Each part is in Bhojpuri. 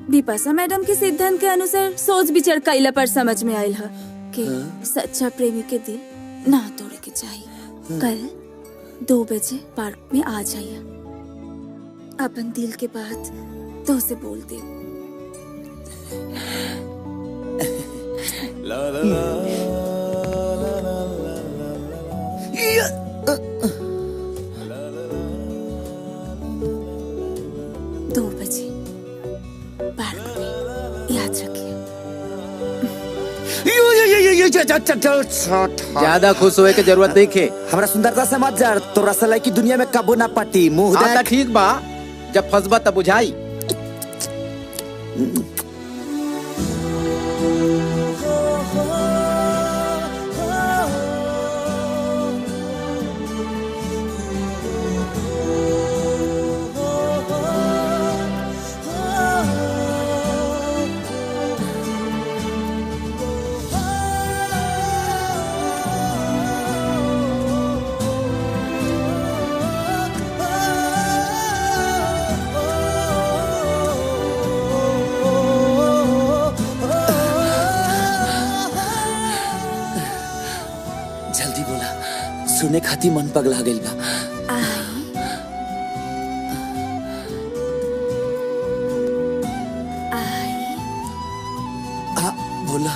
बिपाशा मैडम के सिद्धांत के अनुसार सोच विचार कैला पर समझ में आयल है कि सच्चा प्रेमी के दिल ना तोड़े के चाहिए। कल 2 बजे पार्क में आ जाइए। अपन दिल के बात तो से बोल दे। ला ला ला। 2 बजे पार्क में, याद रखिए। ज्यादा खुश होए के जरूरत नहीं खे। हमरा सुंदरता से मत जार, तो रसलाई की दुनिया में कबो ना पटी मुंह देख। ठीक बा, जब फंसबा तब बुझाई। सुने खाती मन पगला गइल बा। बोला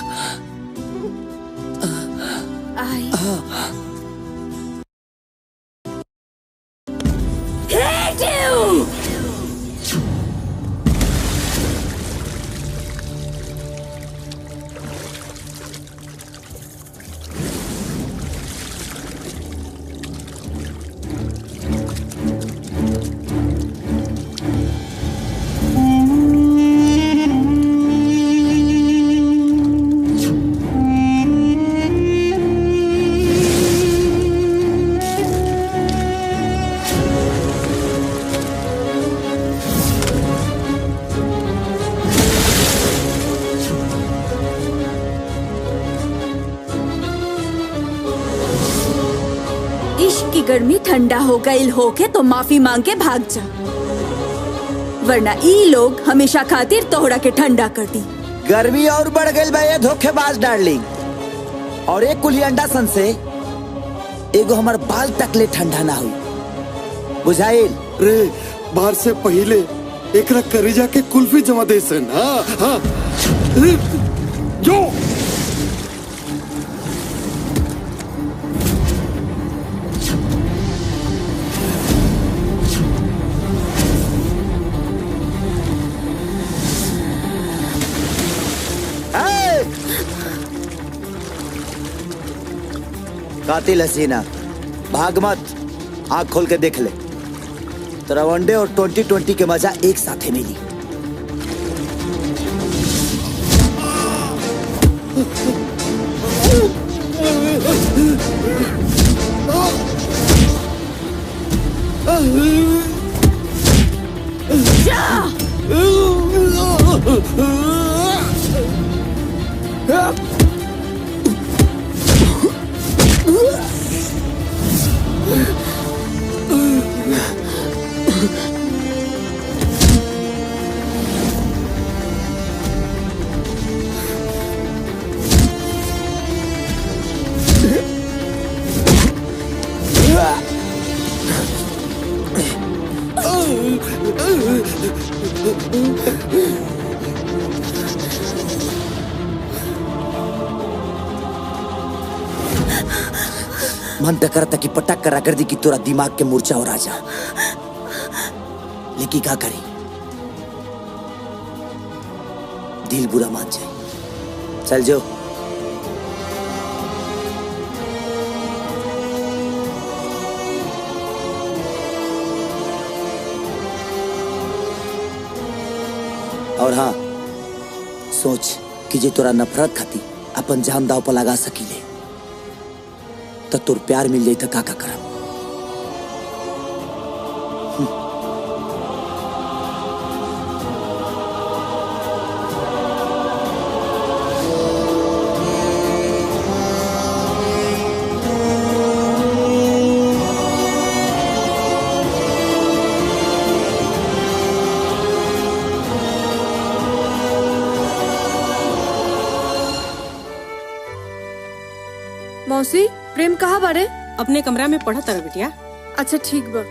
की गर्मी ठंडा हो गई होके तो माफी मांग के भाग जा, वरना ई लोग हमेशा खातिर तोहरा के ठंडा कर दी। गर्मी और बढ़ गई बा ये धोखेबाज डार्लिंग। और एक कुली अंडा सन से एगो हमार बाल तकले ठंडा ना हुई, बुझाइल? रे बाहर से पहले एकरा करेजा के कुल्फी जमा दे सन। हाँ हाँ जो कातिल हसीना, भाग मत, आँख खोल के देख ले। तेरा वनडे और 2020 के मजा एक साथ ही मिली। मन तो करता कि पटक कर रगड़ दी कि तोरा दिमाग के मूर्छा और आ जा, लेकिन क्या करी, दिल बुरा मान जाए। चल जो। और हाँ, सोच कि जे तोरा नफरत खाती अपन जान दाव पर लगा सकीले तो तोर प्यार मिल जाई तो का करम। मौसी प्रेम कहाँ बारे? अपने कमरा में पढ़ा तारा बिटिया। अच्छा ठीक बा।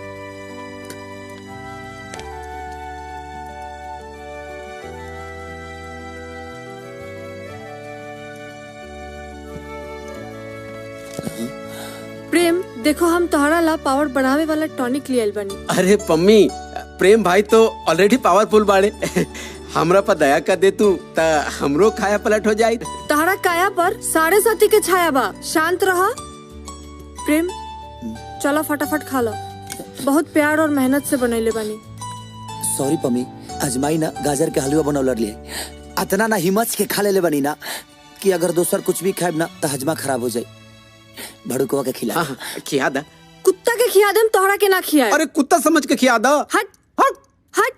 प्रेम देखो हम तोहरा ला पावर बढ़ावे वाला टॉनिक लियल बनी। अरे पम्मी, प्रेम भाई तो ऑलरेडी पावरफुल बाड़े। हमरा पर दया कर दे तू ता हमरो खाया पलट हो जाए। तोहरा काया पर साढ़े साथी के छाया बा। शांत रहा। प्रेम चलो फटाफट खा लो, बहुत प्यार और मेहनत से बनैले बनी। सॉरी पम्मी, अजमाई ना गाजर के हलवा बनौलर लिए। अतना ना हिम्मत के खा ले बनी ना कि अगर दोसर कुछ भी खाएब ना तो हजमा खराब हो जाए। भड़ुकवा के खिला। हाँ, खिया दा। कुत्ता के खिया देम, तोहरा के ना खिया। अरे कुत्ता समझ के खिया दा। हट हट।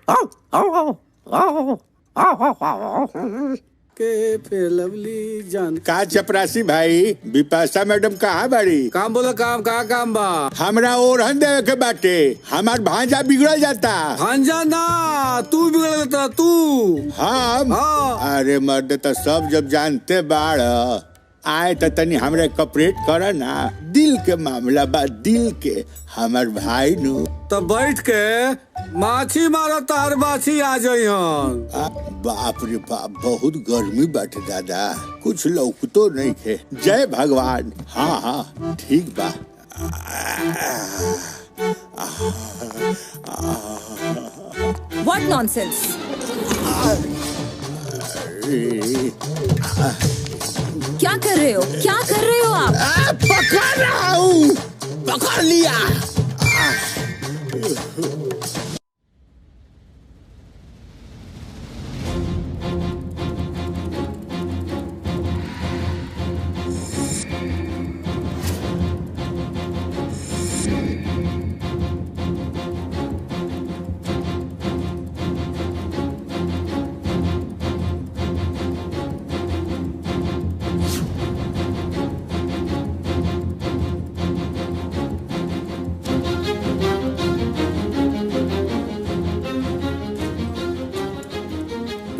के फिर लवली जान का चपरासी भाई बिपाशा मैडम कहाँ बाड़ी? काम बोला काम का काम बा? हमरा ओरहन देवे के बाटे, हमार भांजा बिगड़ जाता। भांजा ना तू बिगड़ जाता तू। हम? हाँ। अरे मर्द तो सब जब जानते बाड़ आए तो तनी हमरे कपरेट कर ना। दिल के मामला बा, दिल के। हमार भाई नु तो बैठ के माछी मारो तार बाछी आ जाई हन। बाप रे बाप, बहुत गर्मी बाटे दादा, कुछ लौकतो नहीं है। जय भगवान। हाँ हाँ ठीक बा। What nonsense? क्या कर रहे हो? क्या कर रहे हो आप? पकड़ रहा हूँ, पकड़ लिया।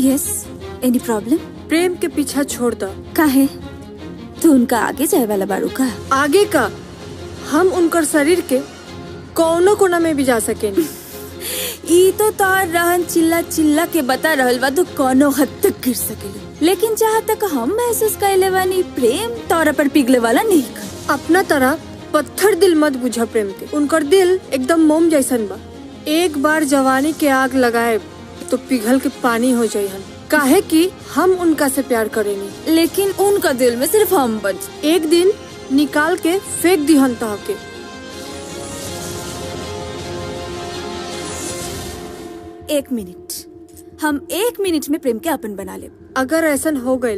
यस, एनी प्रॉब्लम? प्रेम के पीछा छोड़ दो। काहे? तू उनका आगे जाए वाला बारू का? आगे का हम उनकर शरीर के कोनो कोना में भी जा सकेनी। ई तो तार रहन चिल्ला चिल्ला के बता रहल बा तो कोनो हद तक गिर सकेली, लेकिन जहाँ तक हम महसूस कैले बानी प्रेम तोरा पर पिघले वाला नहीं कर। अपना तरह पत्थर दिल मत बुझा प्रेम के। उनकर दिल एकदम मोम जैसन बा। एक बार जवानी के आग लगाए तो पिघल के पानी हो जाये हन। काहे कि हम उनका से प्यार करेनी, लेकिन उनका दिल में सिर्फ हम बच। एक दिन निकाल के फेंक दिहन तह के। एक मिनट, हम 1 मिनट में प्रेम के अपन बना ले। अगर ऐसा हो गए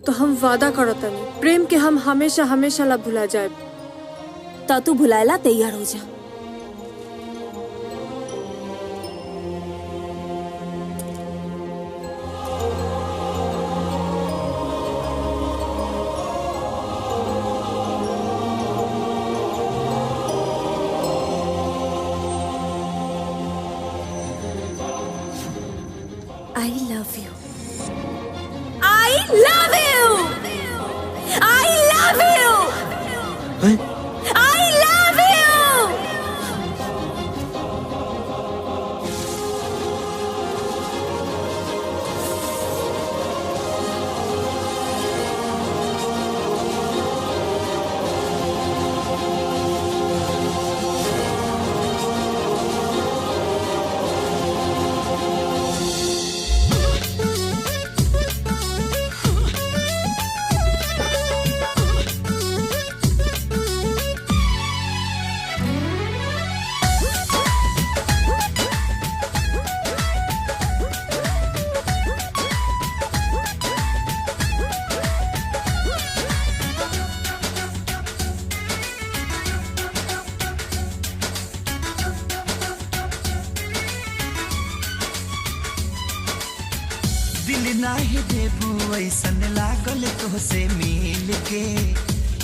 तो हम वादा करतनी प्रेम के हम हमेशा हमेशा ला भुला जाए। ता तू भुलाएला तैयार हो जा। I love you. I love you. I love you. I love you. दिल नाही देबू ऐसन लागल तोहसे मिल के,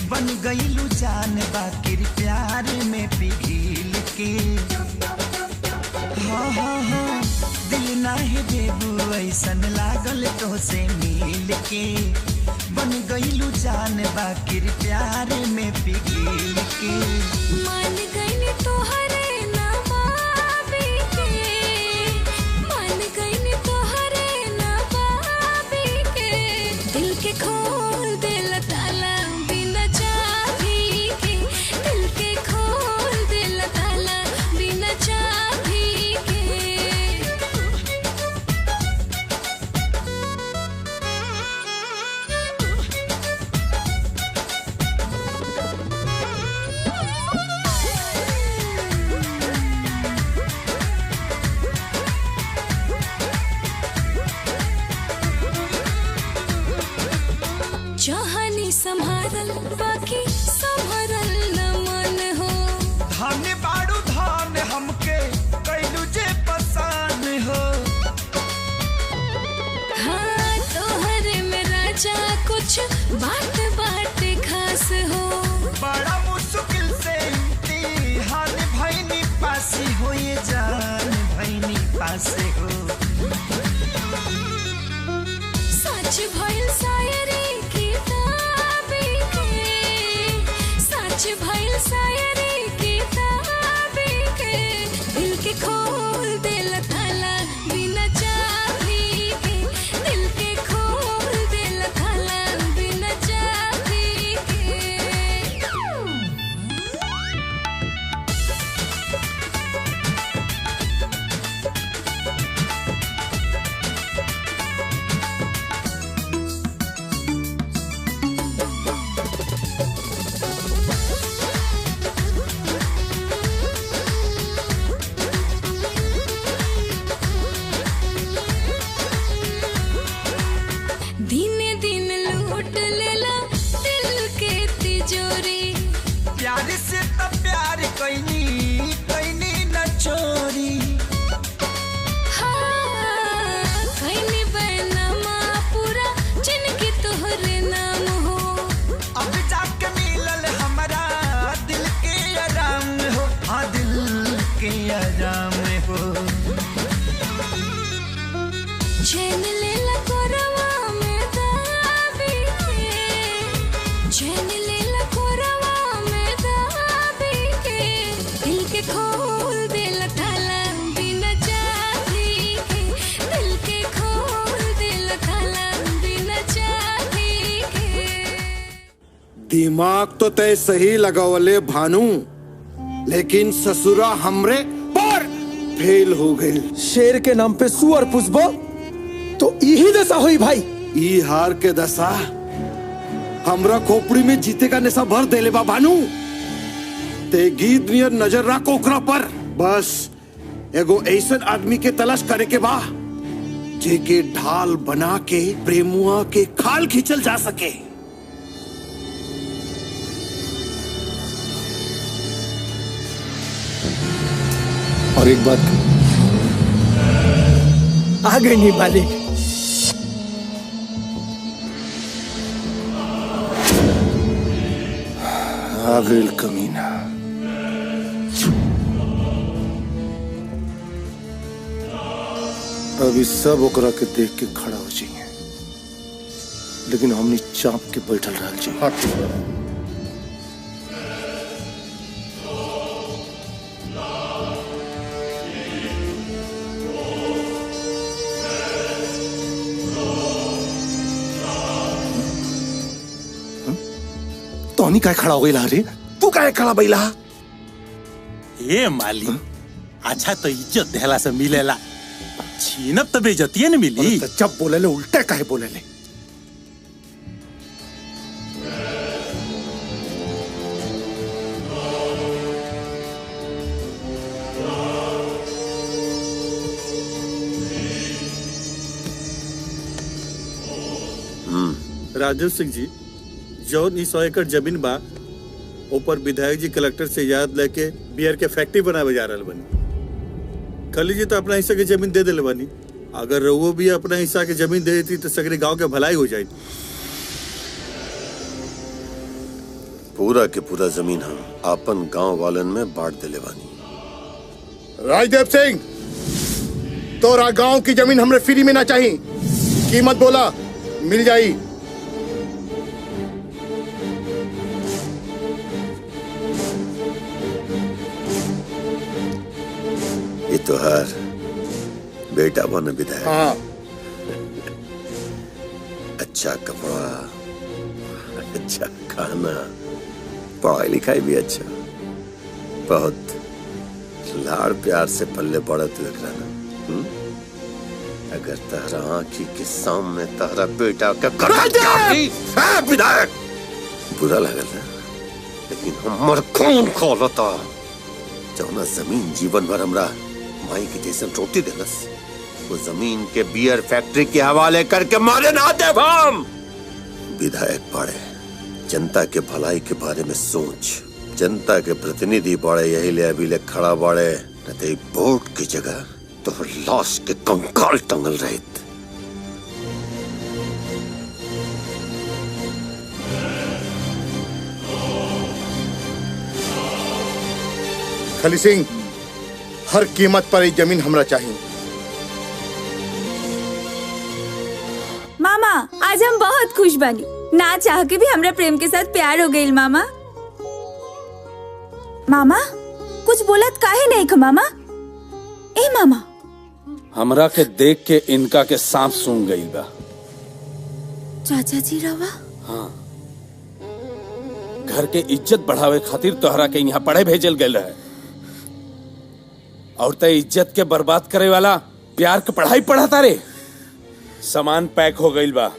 बन गईलू जान बाकिर प्यार में पिघिल के। हाँ हाँ हाँ दिल नाहे देबू ऐसन लागल तो से मिल के बन गईलू जान बाकिर प्यार में पिघल के मान गईनी तोहरे नवाबी के मान गईनी तोहरे नवाबी के दिल के खोल दिल ताला बिना चाबी के दिल के खोल दिल ताला बिना चाबी के चाहनी संभारल बाकी संभरल न मन हो धान बाड़ू धान हमके कैलू जे पसान हो हाँ तोहरे में राजा कुछ बात बात खास हो बड़ा मुश्किल से इम्तिहान भैनी पासी हो ये जान भैनी पासे हो सच भइल शायरी किताबी के सच भइल शायरी किताबी के दिल के खोल दिल ताला बिना चाबी के दिल के खोल दिल ताला बिना चाबी के दिने दिन लूट लेला दिल के तिजोरी प्यार से तो प्यार कैनी कैनी न चोरी हाँ कहीं बैनमा पूरा जिनकी तोहरे नाम हो अब जाके मिलल हमारा दिल के आराम हो हाँ दिल के आराम हो चैन लेला कोरवा में दाबी के चैन लेला कोरवा में दाबी के दिल के खोल दिल ताला बिना चाबी के दिल के खोल दिल ताला बिना चाबी के दिमाग तो तय सही लगावले भानु, लेकिन ससुरा हमरे पर फेल हो गए। शेर के नाम पे सुअर पुष्पो तो यही दशा हुई भाई। ई हार के दशा हमरा खोपड़ी में जीते का नशा भर देले बा भानु। ते गीत नियर नजर रख ओकरा पर। बस एगो ऐसन आदमी के तलाश करे के बा जेके ढाल बना के प्रेमुआ के खाल खींचल जा सके। और एक बात आ गई नहीं मालिक। आ गई कमीना। अभी सब ओकरा के देख के खड़ा हो जाइए, लेकिन हमने चाप के बैठल रह जाइए। तोहनी काय खड़ा हो गई रे? तू काय खड़ा बैला? ए माली, अच्छा तो इज्जत देहला से मिलेला, छीनब तो बेइज्जती न मिली। तो जब बोले ले उल्टे काहे बोले ले? राजेश सिंह जी, जौन 100 एकड़ जमीन बा ऊपर विधायक जी कलेक्टर से याद लेके बियर के फैक्ट्री बनावे जा रहल बनी। खली जी तो अपना हिस्सा की जमीन दे दिले बानी। अगर रउओ भी अपना हिस्सा की जमीन दे देती तो सगरे गांव के भलाई हो जाती। पूरा के पूरा जमीन हम अपन गांव वालन में बांट दिले बानी। राजदेव सिंह, तोरा गांव की जमीन हमरे फ्री में ना चाहिए। कीमत बोला, मिल जाई। ये तो हर बेटा बन विधायक। हाँ। अच्छा कपड़ा, अच्छा खाना, पढ़ाई लिखाई भी अच्छा, बहुत लाड़ प्यार से पल्ले पड़ा तू एक राना। अगर तहरा आंखी के सामने तहरा बेटा का विधायक बुरा लगल ना, लेकिन हमर खून खोलता जौना जमीन जीवन भर हमरा माई के जैसन रोटी देलस, वो जमीन के बियर फैक्ट्री के हवाले करके मारे ना देव हम। विधायक पड़े, जनता के भलाई के बारे में सोच, जनता के प्रतिनिधि बड़े, यही ले अभी ले खड़ा बड़े, न तो वोट की जगह तो लाश के कंकाल टंगल रहे। खली सिंह, हर कीमत पर ये जमीन हमरा चाहिए। मामा आज हम बहुत खुश बनी, ना चाह के भी हमरा प्रेम के साथ प्यार हो गई। मामा मामा कुछ बोलत काहे नहीं ख मामा? ए मामा, हमरा के देख के इनका के सांप सूंघ गई बा। चाचा जी रवा? हाँ, घर के इज्जत बढ़ावे खातिर तोहरा के यहाँ पढ़े भेजल गए रहे, और ते इज्जत के बर्बाद करे वाला प्यार के पढ़ाई पढ़ाता रे। सामान पैक हो गई बा,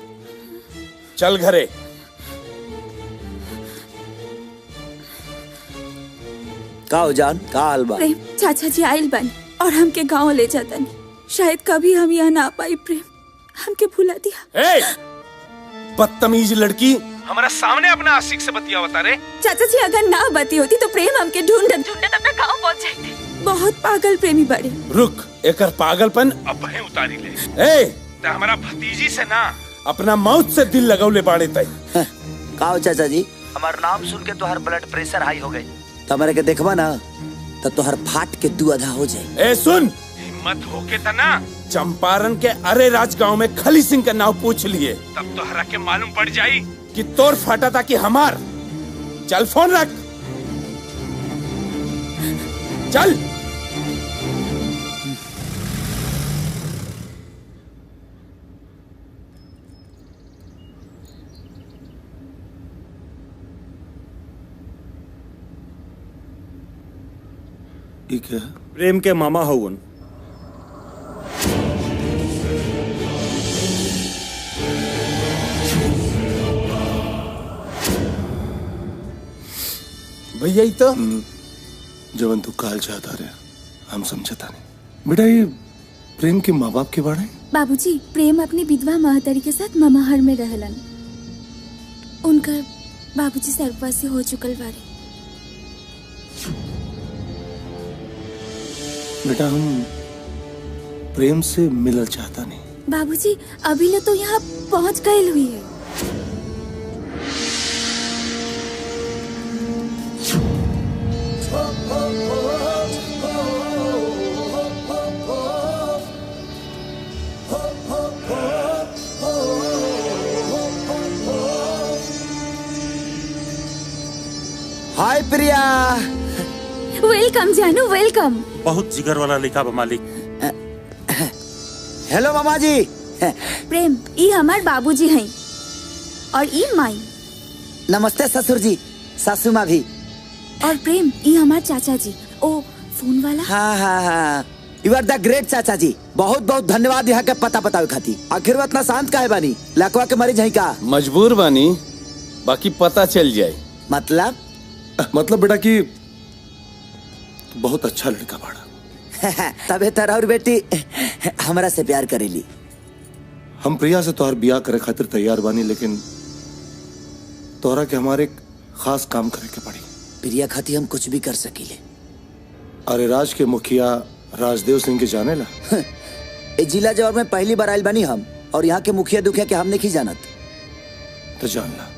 चल घरे। का हो जान, का हाल बा? प्रेम चाचा जी आइल बन और हमके गांव ले जाता नहीं, शायद कभी हम यहाँ ना पाई। प्रेम हमके भुला दिया। ए, बदतमीज लड़की, हमारा सामने अपना आशिक से बतिया बता रे। चाचा जी अगर ना बती होती तो प्रेम हमके ढूंढत ढूंढत अपने गांव पहुंच जाते। बहुत पागल प्रेमी बड़े। रुक, एकर पागलपन अब वहीं उतारी ले। ए, ते हमारा भतीजी से ना अपना मौत से दिल लगौले बाड़े तई। का हो चाचा जी? हमार नाम सुन के तोहर ब्लड प्रेशर हाई हो गई। तमरे के देखबा ना तो तोहर फाट के दू आधा हो जाए। ए सुन, हिम्मत होके तना चंपारण के अरे राज गांव में खली सिंह का नाम पूछ लिए, तब तोहरा के मालूम पड़ जाई कि तोर फाटा था कि हमार। चल फोन रख, चल। ठीक है, प्रेम के मामा हवन। भैया ही तो जवन तू काल चाहता रहे, हम समझता नहीं। बेटा ये प्रेम के माँ बाप के बारे? बाबूजी, प्रेम अपनी विधवा महतारी के साथ ममाहर में रहलन। उनकर बाबूजी सर्ववासी हो चुकल बारे। बेटा हम प्रेम से मिलना चाहता नहीं। बाबूजी अभी ले तो यहाँ पहुँच गई हुई है। हाय प्रिया। वेलकम जानू, वेलकम। बहुत जिगर वाला लिखा बा मालिक। हेलो मामा जी। प्रेम, ई हमार बाबूजी हैं और ई माई। नमस्ते ससुर जी, सासू माँ भी। और प्रेम, ई हमार चाचा जी, ओ फोन वाला। हाँ हाँ हाँ, यू आर द ग्रेट चाचा जी। बहुत बहुत धन्यवाद यहाँ के पता बतावे खातिर। आखिर वो इतना शांत काहे बानी? लकवा के मरीज है का? मजबूर बानी, बाकी पता चल जाए। मतलब बेटा कि बहुत अच्छा लड़का बाड़ा। तबे तरह और बेटी हमरा से प्यार करेली। हम प्रिया से तोहर बियाह करे खातिर तैयार बानी, लेकिन तोहरा के हमारे एक खास काम करे के पड़ी। प्रिया खातिर हम कुछ भी कर सकीले। अरे राज के मुखिया राजदेव सिंह के जाने ला? जिला जवार में पहली बार आयल बानी हम, और यहाँ के मुखिया दुखिया के हम नहीं जानत। तो जानना,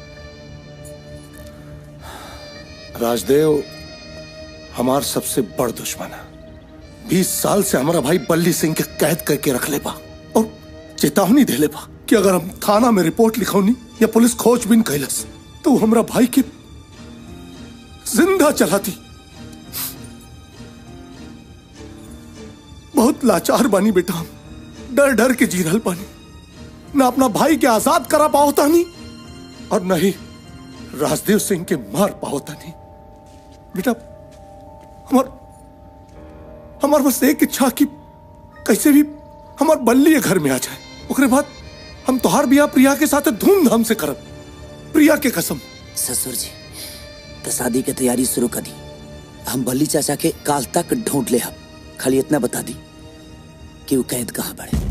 राजदेव हमार सबसे बड़ दुश्मन है। 20 साल से हमारा भाई बल्ली सिंह के कैद करके रख ले बा और चेतावनी दे ले बा कि अगर हम थाना में रिपोर्ट लिखौनी या पुलिस खोजबीन कैलस तो वो हमरा भाई के जिंदा चलाती। बहुत लाचार बानी बेटा, हम डर डर के जी रहल बानी, न अपना भाई के आजाद करा पाओता नहीं और न ही राजदेव सिंह के मार पाओता नहीं। बेटा हमार बस एक इच्छा कि कैसे भी हमार बल्ली घर में आ जाए, उसके बाद हम तोहार बियाह प्रिया के साथ धूमधाम से करब, प्रिया के कसम। ससुर जी तो शादी की तैयारी शुरू कर दी। हम बल्ली चाचा के काल तक ढूंढ ले, हम खाली इतना बता दी कि वो कैद कहाँ बढ़े।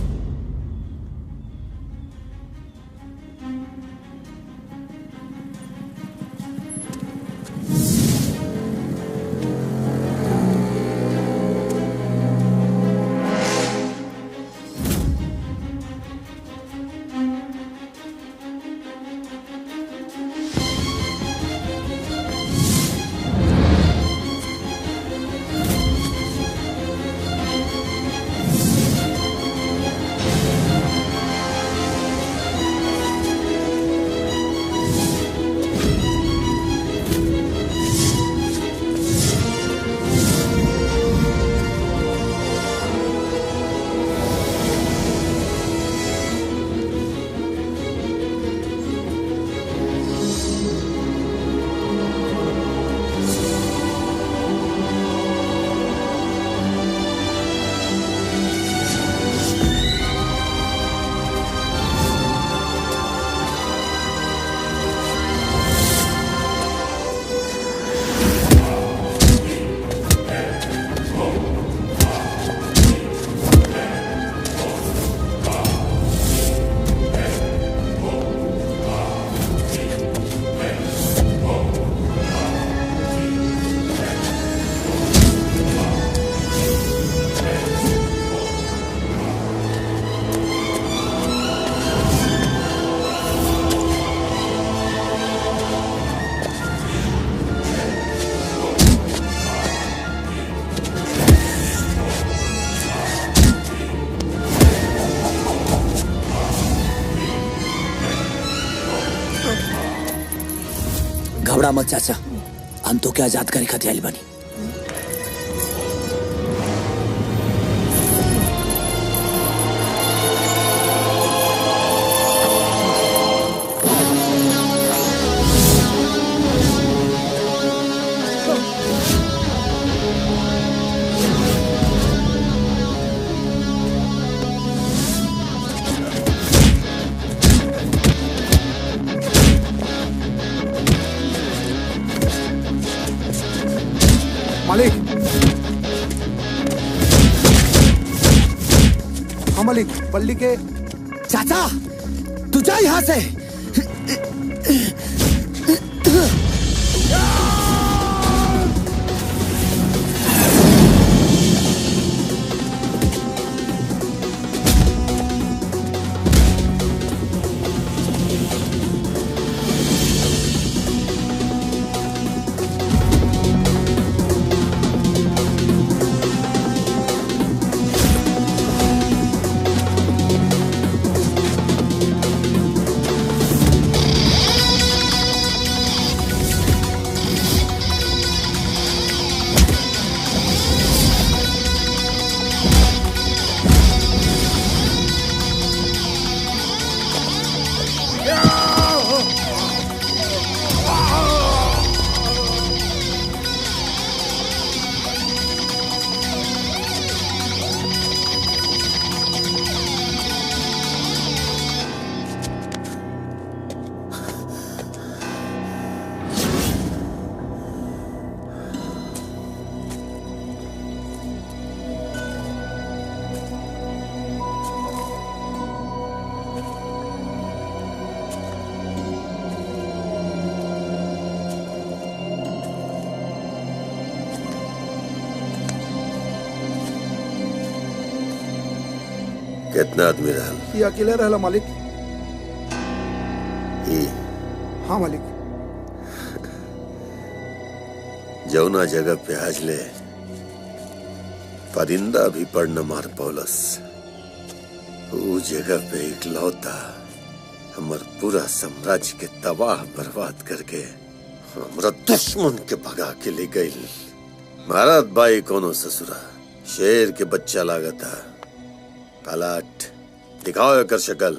घबरा मत चाचा, हम तो क्या आजाद करे खातिर आइल बानी। मालिक, हाँ मालिक, बल्ली के चाचा तू जा यहाँ से। कितना आदमी रहल? ये अकेले रहला मालिक। हाँ मालिक। जौना जगह पे आज ले परिंदा भी पर न मार पौलस। वो जगह पे इकलौता हमार पूरा साम्राज्य के तबाह बर्बाद करके हमरा दुश्मन के भगा के ले गई। महाराज भाई कोनो ससुरा शेर के बच्चा लागता। पलट दिखाओ एकर शक्ल।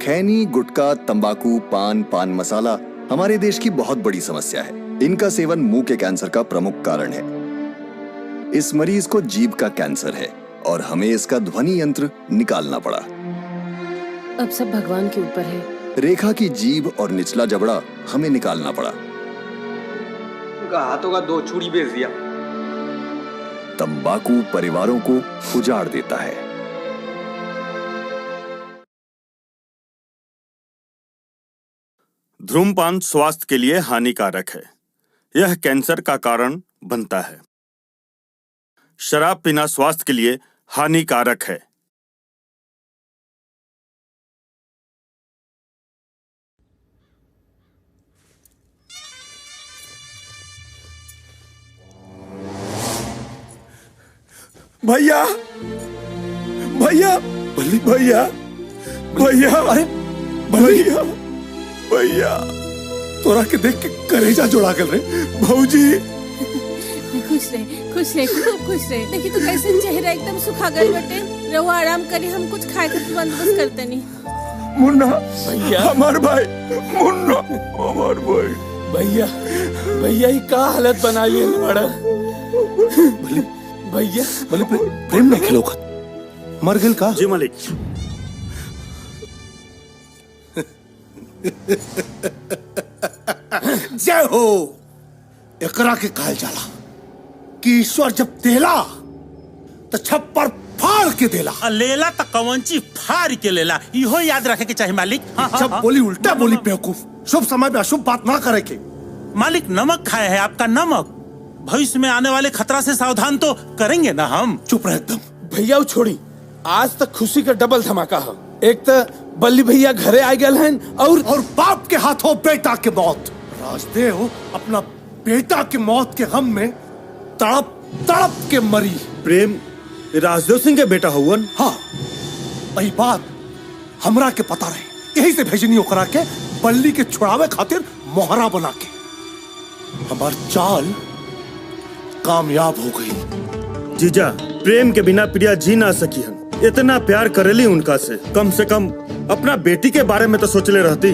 खैनी, गुटखा, तंबाकू, पान मसाला हमारे देश की बहुत बड़ी समस्या है। इनका सेवन मुंह के कैंसर का प्रमुख कारण है। इस मरीज को जीभ का कैंसर है और हमें इसका ध्वनि यंत्र निकालना पड़ा। अब सब भगवान के ऊपर है। रेखा की जीभ और निचला जबड़ा हमें निकालना पड़ा। उनका हाथों का 2 छुरी बेच दिया। तंबाकू परिवारों को उजाड़ देता है। धूम्रपान स्वास्थ्य के लिए हानिकारक है। यह कैंसर का कारण बनता है। शराब पीना स्वास्थ्य के लिए हानिकारक है। भैया भैया भैया भैया अरे भैया भैया तोरा के देख के करेजा जोड़ा कर रहे भौजी। खुश रहे खूब खुश रहे। देखी तो कैसे चेहरा एकदम सुखा गए बटे। रहो आराम करी, हम कुछ खाए का बंदोबस्त करते नहीं। मुन्ना भैया हमार भाई, मुन्ना हमार भाई। भैया भैया ये का हालत बना लिए बड़ा भैया। प्रेम में खिलो मर गिल का। जी मालिक। जय हो। एकरा के कहल जाला कि ईश्वर जब देला तो छप्पर फाड़ के देला। लेला तो कवंची फाड़ के लेला। इहो याद रखे के चाहिए मालिक। जब बोली उल्टा बोली बेवकूफ। शुभ समय में अशुभ बात ना करे के। मालिक नमक खाए है आपका नमक। भविष्य में आने वाले खतरा से सावधान तो करेंगे ना हम। चुप रहे एकदम। भैया वो छोड़ी, आज तक खुशी का डबल धमाका है। एक तो बल्ली भैया घरे आ गए हैं और बाप के हाथों बेटा के मौत। राजदेव अपना बेटा के मौत के गम में तड़प तड़प के मरी। प्रेम राजदेव सिंह के बेटा हुवन। हाँ वही बात हमरा के पता रहे। यही से भेजनी ओकरा के बल्ली के छुड़ावे खातिर मोहरा बना के। हमार चाल कामयाब हो गई। जीजा प्रेम के बिना प्रिया जी ना सकी हन। इतना प्यार करेली उनका से कम अपना बेटी के बारे में तो सोचले रहती।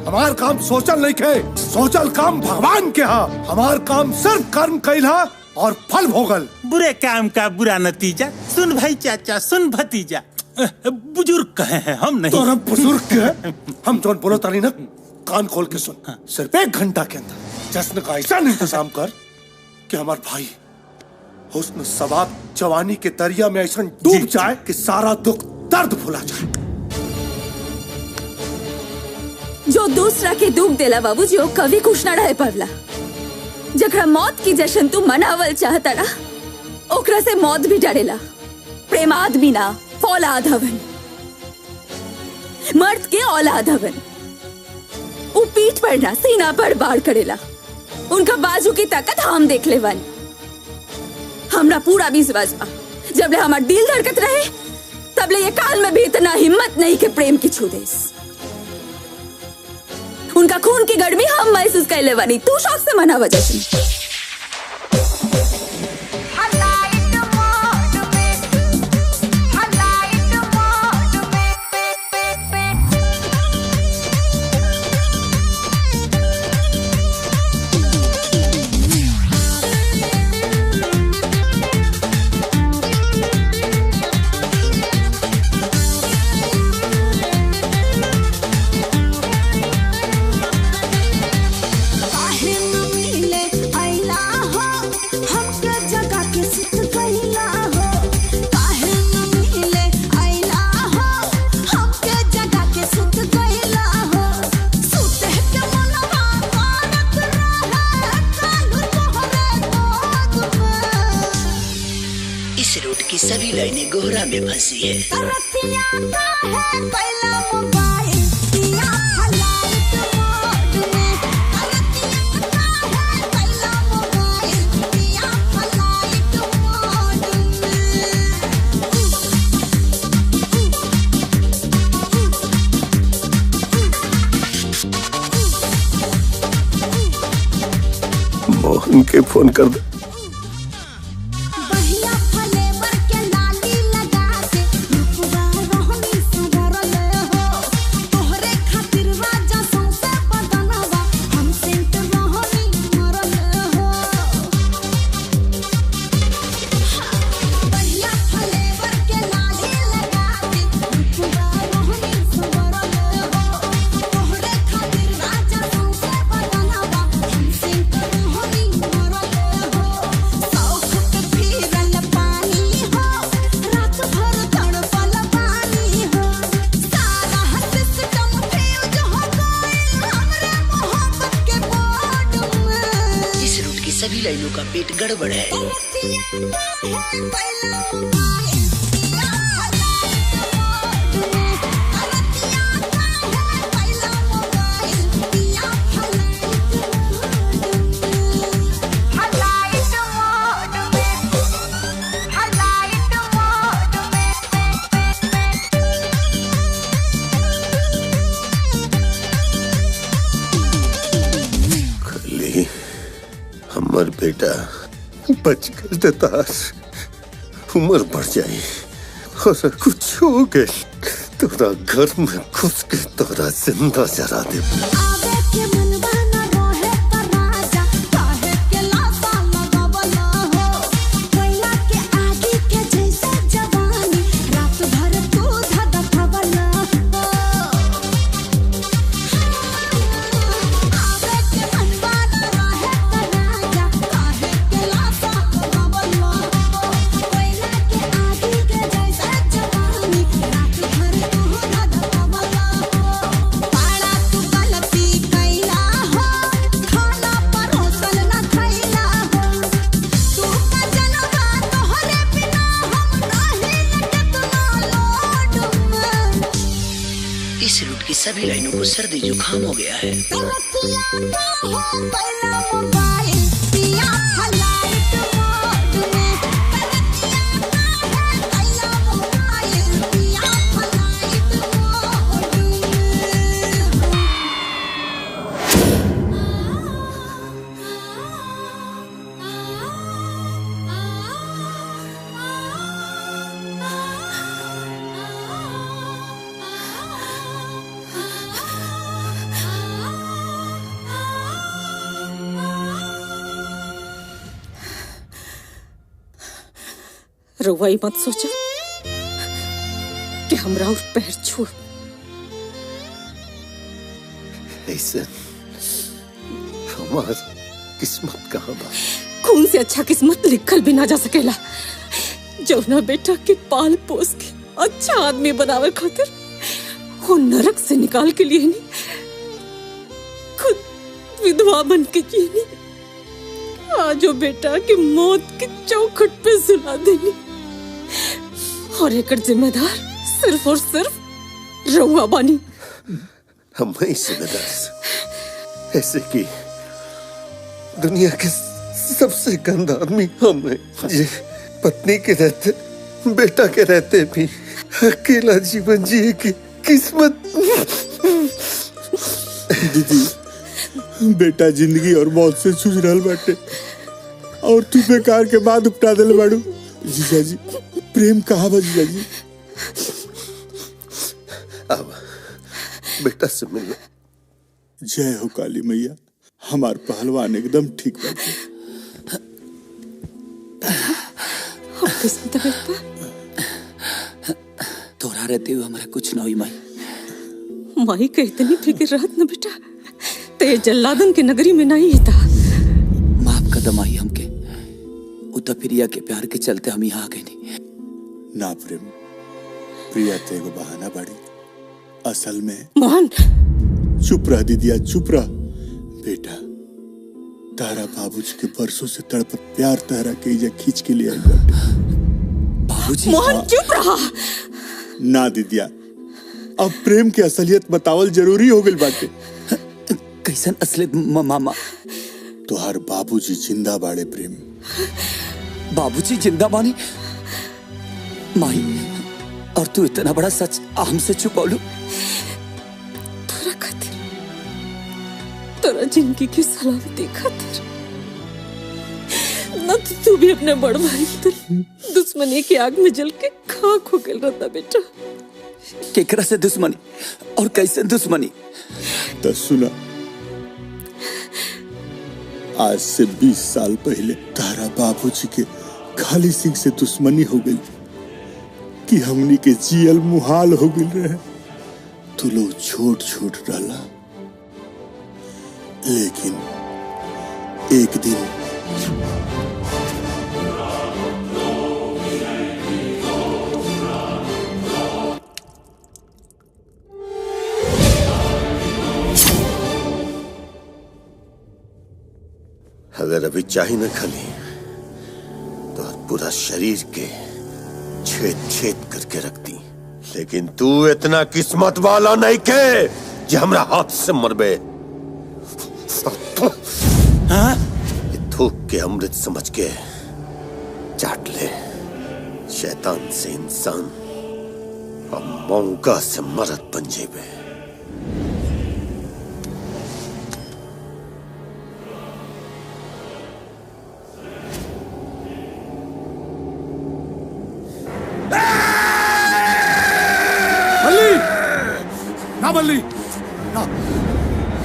हमार काम सोचल नहीं के, सोचल काम भगवान के हा। हमार काम सिर्फ कर्म कैला और फल भोगल। बुरे काम का बुरा नतीजा। सुन भाई चाचा, सुन भतीजा। बुजुर्ग कहे हैं हम नहीं। तो बुजुर्ग के हम जो बोलो तारी ना कान खोल के सुन। सिर्फ 1 घंटा के अंदर जश्न का ऐसा इंतजाम कर कि हमार भाई हुस्न सवाब जवानी के दरिया में ऐसा डूब जाए कि सारा दुख दर्द भुला जाए। जो दूसरा के डूब देला बाबूजी वो कभी कुछ न रहे पवला। जकरा मौत की जश्न तू मनावल चाहता ना ओकरा से मौत भी डरेला। प्रेम आदमी ना फौलाद हवन। मर्द के औलाद हवन। वो पीठ पर ना सीना पर बाढ़ करेला। उनका बाजू की ताकत हम देख ले वन। हमरा पूरा विश्वास बा जब ले हमार दिल धड़कत रहे तब ले ये काल में भी इतना हिम्मत नहीं के प्रेम की छू देस। उनका खून की गर्मी हम महसूस कर ले वानी। तू शौक से मना वजह से। लाइने गोहरा में फंसी है। मोहन के फोन कर दे। सभी लाइनों का पेट गड़बड़ है। हमर बेटा बच गए देता, उम्र बढ़ जाए और कुछ हो गए तोरा घर में घुस के तोरा जिंदा जरा दे। इस रूट की सभी लाइनों को सर्दी जुकाम हो गया है। रउआ मत सोचा कि हमरा उस पैर छू। ऐसे हमार किस्मत कहाँ बा? खून से अच्छा किस्मत लिखल भी ना जा सकेला। जौना बेटा के पाल पोस के अच्छा आदमी बनावे खातिर वो नरक से निकाल के लिए नहीं, खुद विधवा बन के जीनी। आज वो बेटा की मौत के चौखट पे सुला देनी और एक जिम्मेदार सिर्फ और सिर्फ रउआ बानी। हम ही जिम्मेदार, ऐसे की दुनिया के सबसे गंदा आदमी हम हैं, ये पत्नी के रहते बेटा के रहते भी अकेला जीवन जिए की किस्मत। दीदी, बेटा जिंदगी और मौत से जूझ रहल बाटे और तू बेकार के बाद उपटा दिल बाड़ू। जीजा जी, प्रेम कहाँ बा जीजा जी? अब बेटा से मिलो। जय हो काली मैया, हमार पहलवान एकदम ठीक बाटे। तोरा रहते हुए हमारा कुछ न हुई माई। माई का इतनी फिक्र रहत न बेटा, ते जल्लादन के नगरी में नहीं था। माफ कदम आई हमके, उता प्रिया के प्यार के चलते हम यहाँ आ गए नहीं। ना प्रेम, प्रिया तेगो बहाना बाड़ी, असल में मोहन। चुप रह दीदिया, चुप रह। बेटा, तारा बाबूजी के बरसों से तड़पत प्यार तारा के इजा खींच के लिए आई बाटे। बाबूजी। मोहन चुप रहा। ना दीदिया, अब प्रेम की असलियत बतावल जरूरी हो गई बाटे। कैसन असलियत मामा? तोहार बाबूजी जिंदा बाड़े प्रेम। बाबूजी जिंदा बानी? माही, और तू इतना बड़ा सच हमसे छुपौलू? तोरा खातिर, तोरा जिंदगी की सलामती खातिर। न तो तू भी अपने बड़ भाई की दुश्मनी की आग में जल के खाक हो गया रहता बेटा। केकरा से दुश्मनी और कैसे दुश्मनी? तो सुना, आज से 20 साल पहले तारा बाबूजी के खाली सिंह से दुश्मनी हो गई कि हमनी के जियल मुहाल हो गई रहे। तू लोग छोट छोट डाला, लेकिन एक दिन अगर अभी चाही न खाली तो पूरा शरीर के छेद छेद करके रखती, लेकिन तू इतना किस्मत वाला नहीं के जे हमरा हाथ से मरबे। थूक के अमृत समझ के चाट ले। शैतान से इंसान और मौका से मरद बन जेबे। ना बल्ली ना,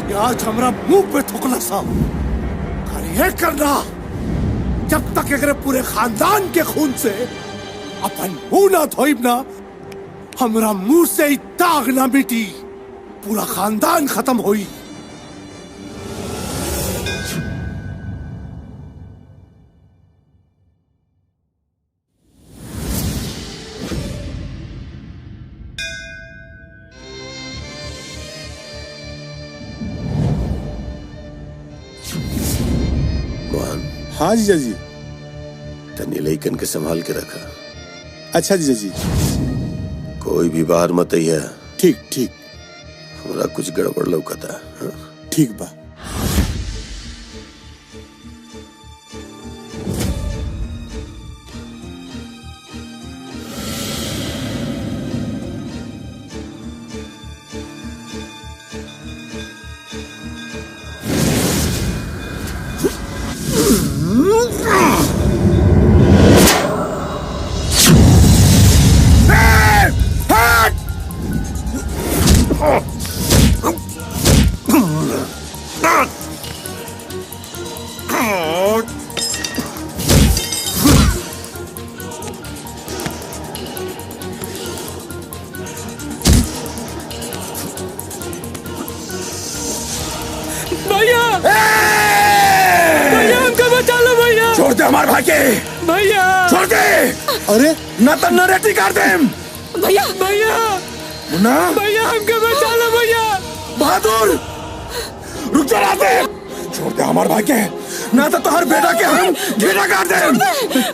ये आज हमरा मुंह पे थूकला सा ये करना जब तक अगर पूरे खानदान के खून से अपन मुंह ना धोइब ना, हमरा मुंह से ही दाग ना मिटी, पूरा खानदान खत्म होई। हाँ जीजा जी। तनी लइकन के संभाल के रखा। अच्छा जीजा जी। कोई भी बाहर मत आइया। ठीक ठीक। हमरा कुछ गड़बड़ लौकता। ठीक बा। छोड़ दे हमारे भाई के। भैया छोड़ दे। अरे ना तो नरेटी कर दे। भैया भैया ना भैया हमको बचा लो भैया। बहादुर रुक जा दे। छोड़ दे हमारे भाई के, ना तो हर बेटा के हम घेरा कर दे।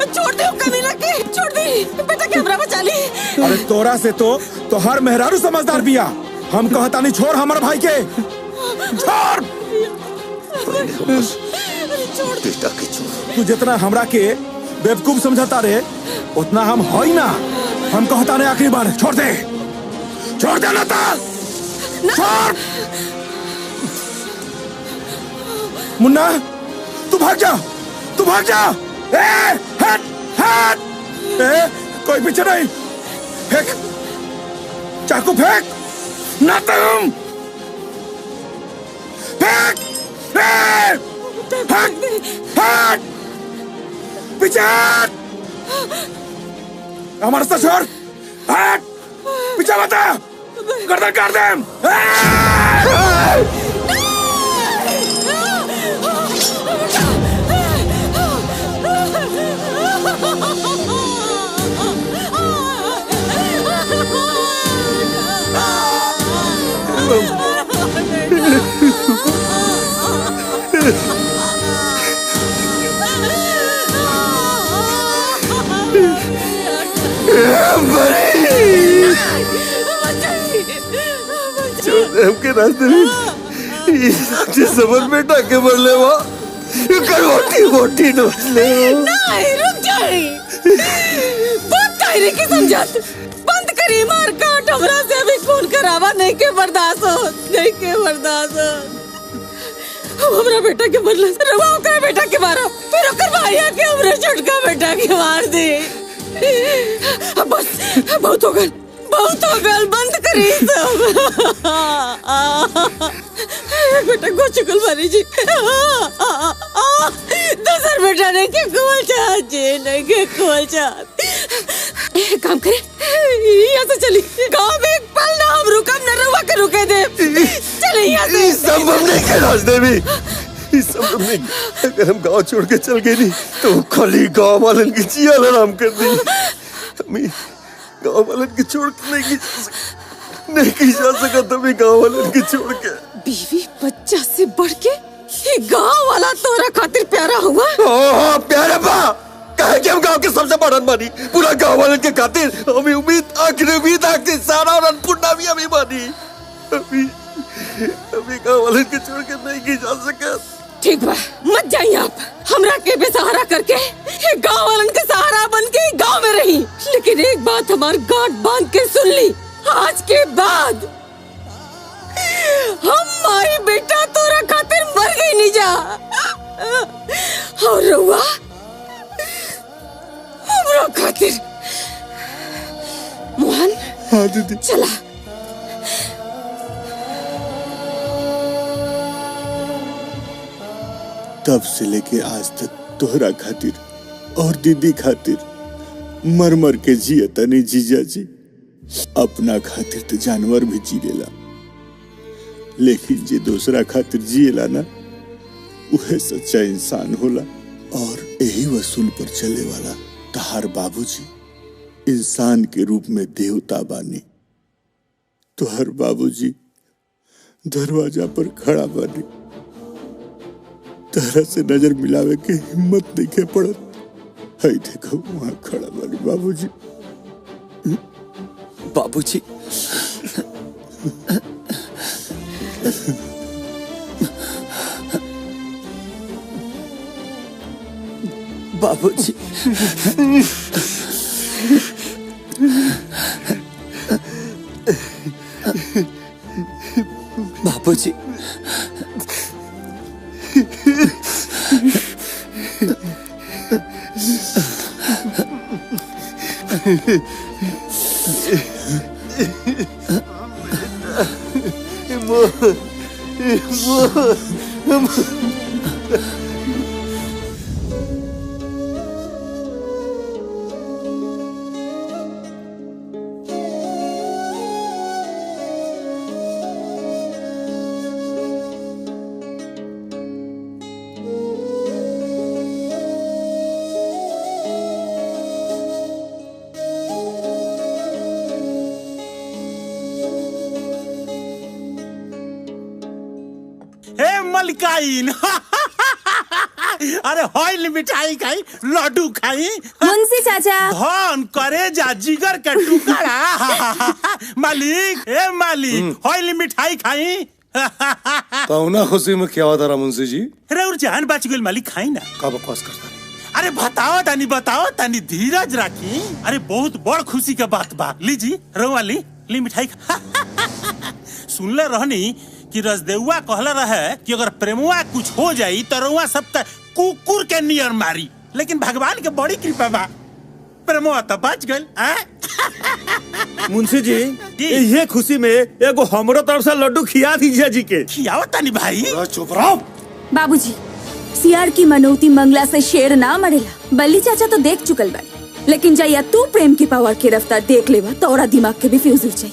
छोड़ दे कमीना के, छोड़ दे बेटा के हमरा बचा ली। अरे तोरा से तो हर मेहरारू समझदार बिया। हम कहता नहीं छोड़ हमारे भाई के। छोड़ बेटा के छोड़। तू जितना हमरा के बेवकूफ समझता रे उतना हम होई ना। हम कहता नहीं आखिरी बार छोड़ दे। छोड़ दे ना छोड़। मुन्ना तू भाग जा, तू भाग जा। हट हट। कोई पीछे नहीं। फेंक चाकू, फेंक ना तुम। फेंक हट हट पीछे हट। हमारे साथ छोड़। हट पीछे बता। गर्दन काट दे। प्रेम के रास्ते में सबर बेटा के बदले वो मोटी मोटी नोचले नहीं रुक जाए बहुत कायरे की समझात बंद करी मार काट हमरा से अभी खून करावा नहीं के बर्दाश्त हो हमरा बेटा के बदला रवा का बेटा के मारा फिर ओकर भाईया के हमरा छोटका बेटा के मार दे बस बहुत हो गल बंद करी सब बेटा को चुकल मारी जी दूसर बेटा नहीं के कोल चाहत काम करे यहाँ से चली गाँव में एक पल ना हम रुकम न रुआ के रुके दे चले यहाँ से संभव नहीं है राजदेवी संभव नहीं। अगर हम गाँव छोड़ के चल गए नहीं तो खाली गाँव वालन की जिया आराम कर दी हमें गाँव वालन की छोड़ के नहीं जा सका तुम्हें गाँव वालन की छोड़ के बीवी बच्चा से बढ़ के ये गाँव वाला तोरा खातिर प्यारा हुआ प्यारा बा कहे कि हम गाँव के सबसे बड़ा मानी पूरा गाँव वाले के खातिर हमें उम्मीद आखिरी सारा और अन्नपूर्णा भी हमें मानी अभी गाँव वाले के छोड़ के नहीं की जा सका ठीक बा मत जाइए आप हमरा के बेसहारा करके ये गाँव वालन के सहारा बन के गाँव में रही लेकिन एक बात हमार गांठ बांध के सुन ली आज के बाद हमारी बेटा तोरा खातिर मर गई नहीं जा और रउआ हमरा खातिर मोहन हाँ दीदी चला तब से लेके आज तक तोहरा खातिर और दीदी खातिर मर मर के जिए तनी जीजा जी अपना खातिर तो जानवर भी जी लेला लेकिन जे दूसरा खातिर जिएला ना उहे सच्चा इंसान होला और यही वसूल पर चले वाला तहार बाबूजी इंसान के रूप में देवता बानी तोहर बाबूजी दरवाजा पर खड़ा बानी तरह से नजर मिलावे के हिम्मत नहीं के पड़त है देखो वहाँ खड़ा बानी बाबूजी बाबूजी बाबूजी मलिकाइन अरे हॉइल मिठाई खाई लड्डू खाई मुंशी चाचा धन करे जा जिगर के टुकड़ा मालिक ए मालिक हॉइल मिठाई खाई पौना खुशी में क्या होता रहा मुंशी जी अरे और जान बच गई मालिक खाई ना का बकवास करता अरे बताओ तानी धीरज राखी अरे बहुत बड़ खुशी का बात बा लीजी रवाली ली मिठाई सुनले रहनी कि रजदेउआ कहला रहे कि अगर प्रेमुआ कुछ हो जाई तो रउआ सब कुकुर के नियर मारी लेकिन भगवान के बड़ी कृपा बा प्रेमुआ तो बच गइल मुंशी जी ये खुशी में एगो हमरो तरफ से लड्डू खिया दीजिए जी के खियाओ तनी भाई चुप रहो बाबूजी सियार की मनौती मंगला से शेर ना मरेला बल्ली चाचा तो देख चुकल बाड़ी लेकिन जैया तू प्रेम की पावर की रफ्तार देख लेवा तोरा दिमाग के भी फ्यूज उड़ जाई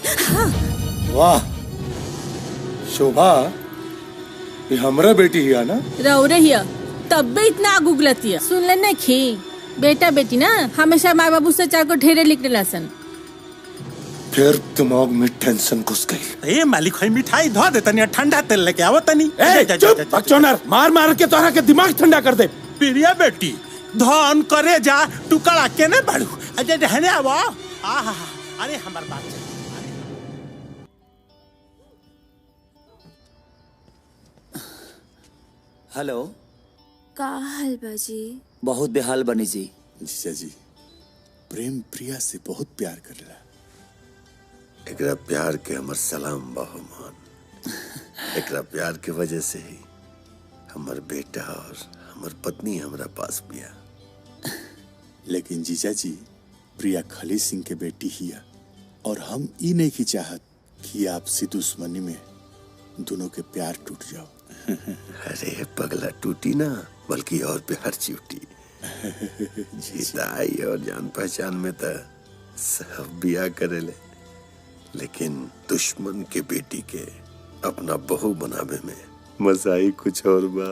वाह शोभा ये हमरा बेटी ही है ना रहो रहिया तब भी इतना आग उगलती है सुन ले नहीं बेटा बेटी ना हमेशा माँ बाबू से चार को ढेरे लिखने लासन फिर दिमाग में टेंशन घुस गई ए मालिक है मिठाई धो दे तनी ठंडा तेल लेके आवो तनी चुप बकचोदर मार मार के तोहरा के दिमाग ठंडा कर दे प्रिया बेटी धन करे जा टुकड़ा के ने बाड़ू अजय रहने आवो आहा अरे हमार बात हेलो। का हाल बाजी? बहुत बेहाल बनी जी। जीजा जी प्रेम प्रिया से बहुत प्यार करला। एकरा प्यार के हमर सलाम बहुमान। एकरा प्यार के वजह से ही हमर बेटा और हमर पत्नी हमरा पास बिया। लेकिन जीजा जी प्रिया खली सिंह के बेटी हिया और हम ई नहीं की चाहत कि आपसी दुश्मनी में दोनों के प्यार टूट जाओ। अरे पगला टूटी ना बल्कि और प्यार चिवटी। जीताई और जान पहचान में तो सब बिया करेले, लेकिन दुश्मन के बेटी के अपना बहू बनावे में मजा ही कुछ और बा।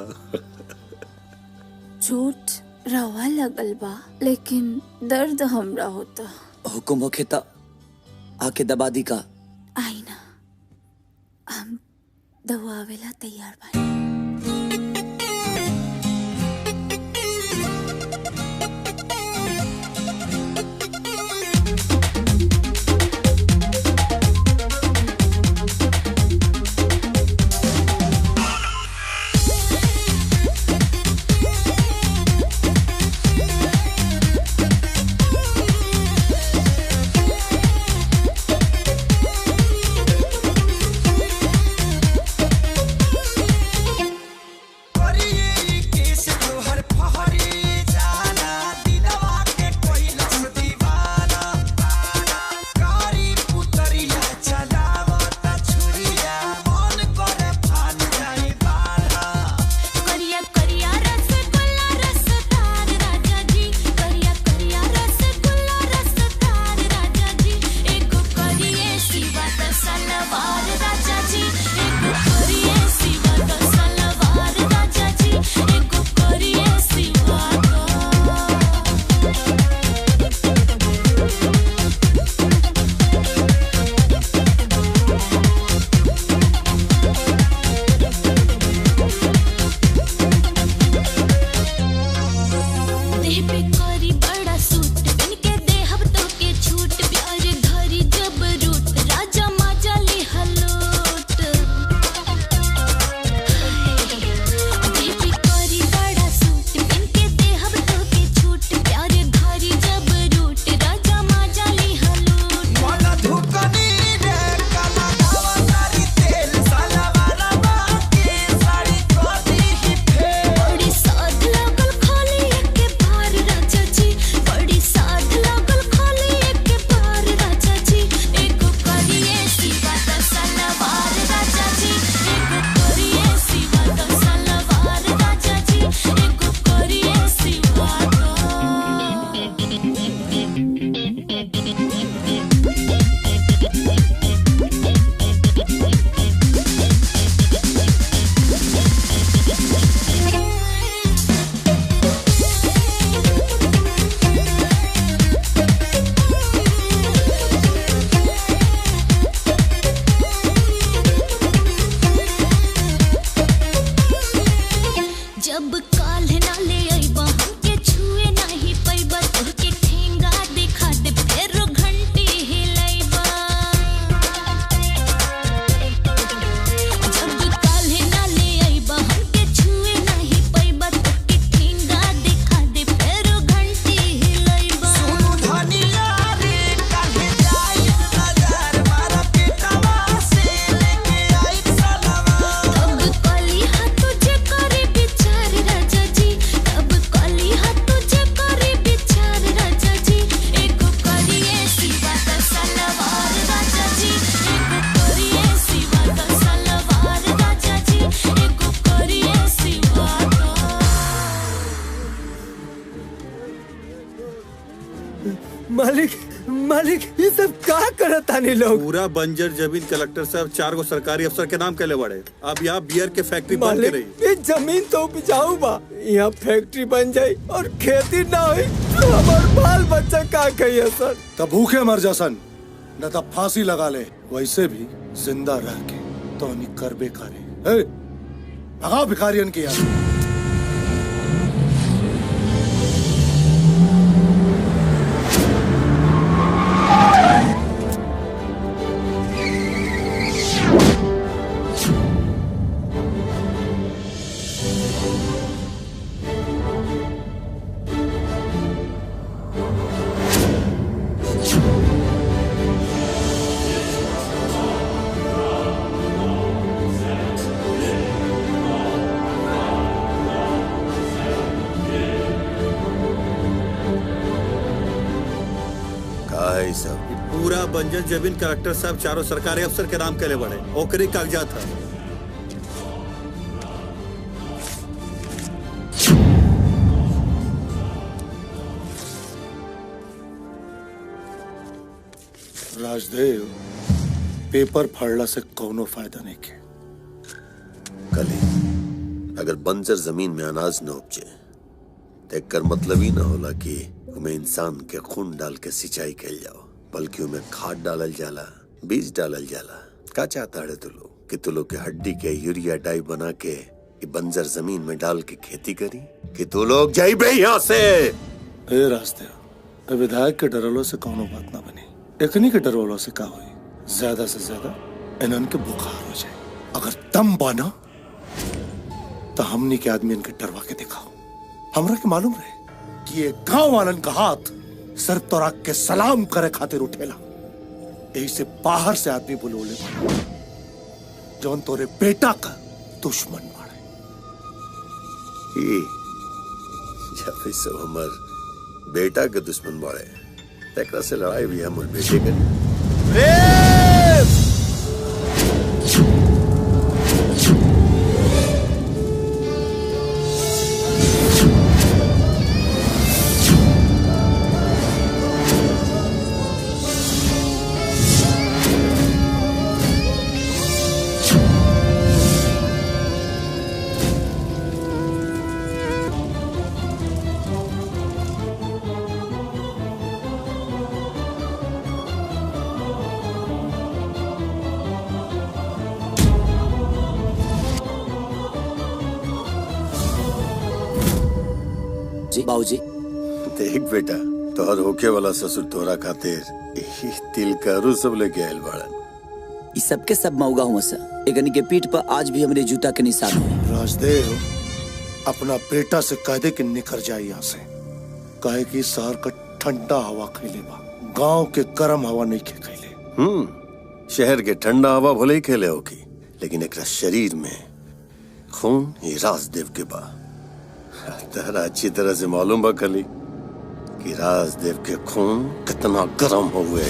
चोट रवा लगल बा लेकिन दर्द हमरा होता। हुकुम होखे ता आके दबा दी का। आई ना, हम दवावेला तैयार बा। मालिक मालिक ये सब का करत तानी लोग? पूरा बंजर जमीन कलेक्टर साहब 4 गो सरकारी अफसर के नाम कैले बड़े। अब यहाँ बियर के फैक्ट्री बन के मालिक रही। ये जमीन तो उपजाऊ बा, यहाँ फैक्ट्री बन जाई और खेती ना हुई तो हमार बाल बच्चा का कहिए सर? तब भूखे मर जासन न तब फांसी लगा ले। वैसे भी जिंदा रह के तो नहीं करबे करे। भगाओ भिखारियन की यार। बंजर जमीन कलेक्टर साहब चारों सरकारी अफसर के नाम के बड़े ओकरी कागजात था। राजदेव पेपर फाड़ला से कोनो फायदा नहीं के। कली अगर बंजर जमीन में अनाज न उपजे तो एकर मतलब ही ना होला कि उमें इंसान के खून डाल के सिंचाई कैल जाओ, बल्कि उमें खाद डालल जाला, बीज डालल जाला। का चाहता है तू लोग कि तू लोग के हड्डी के यूरिया डाई बना के ये बंजर जमीन में डाल के खेती करी कि तू लोग जाइबे यहाँ से? ए राजदेव विधायक के डरलो से कोनो बात ना बनी। एकनी के डरवलो से का हुई? ज्यादा से ज्यादा इनन के बुखार हो जाए। अगर दम बाना तो हमनी के आदमी इनके डरवा के दिखाओ। हमरा के मालूम रहे कि ये गांव वालन का हाथ सर तोरा के सलाम करे खातिर उठेला। यही से बाहर से आदमी बुलोले जौन तोरे बेटा का दुश्मन बाड़े। जब सब हमार बेटा के दुश्मन बाड़े एकरा से लड़ाई भी हम बेटे के। बाबूजी देख बेटा तोहर होके वाला ससुर तोरा खातिर तिल करू सब लेके आयल बाड़न। इस सब के सब मऊगा हुआ सा एकनी के पीठ पर आज भी हमरे जूता के निशान है। राजदेव अपना बेटा से कह दे कि निकल जाए यहाँ से, कहे कि शहर का ठंडा हवा खैले बा, गांव के गर्म हवा नहीं खे खैले। शहर के ठंडा हवा भले ही खेले होगी, लेकिन एक शरीर में खून ये राजदेव के बा। तेरा अच्छी तरह से मालूम बा कली कि राजदेव के खून कितना गर्म हुए।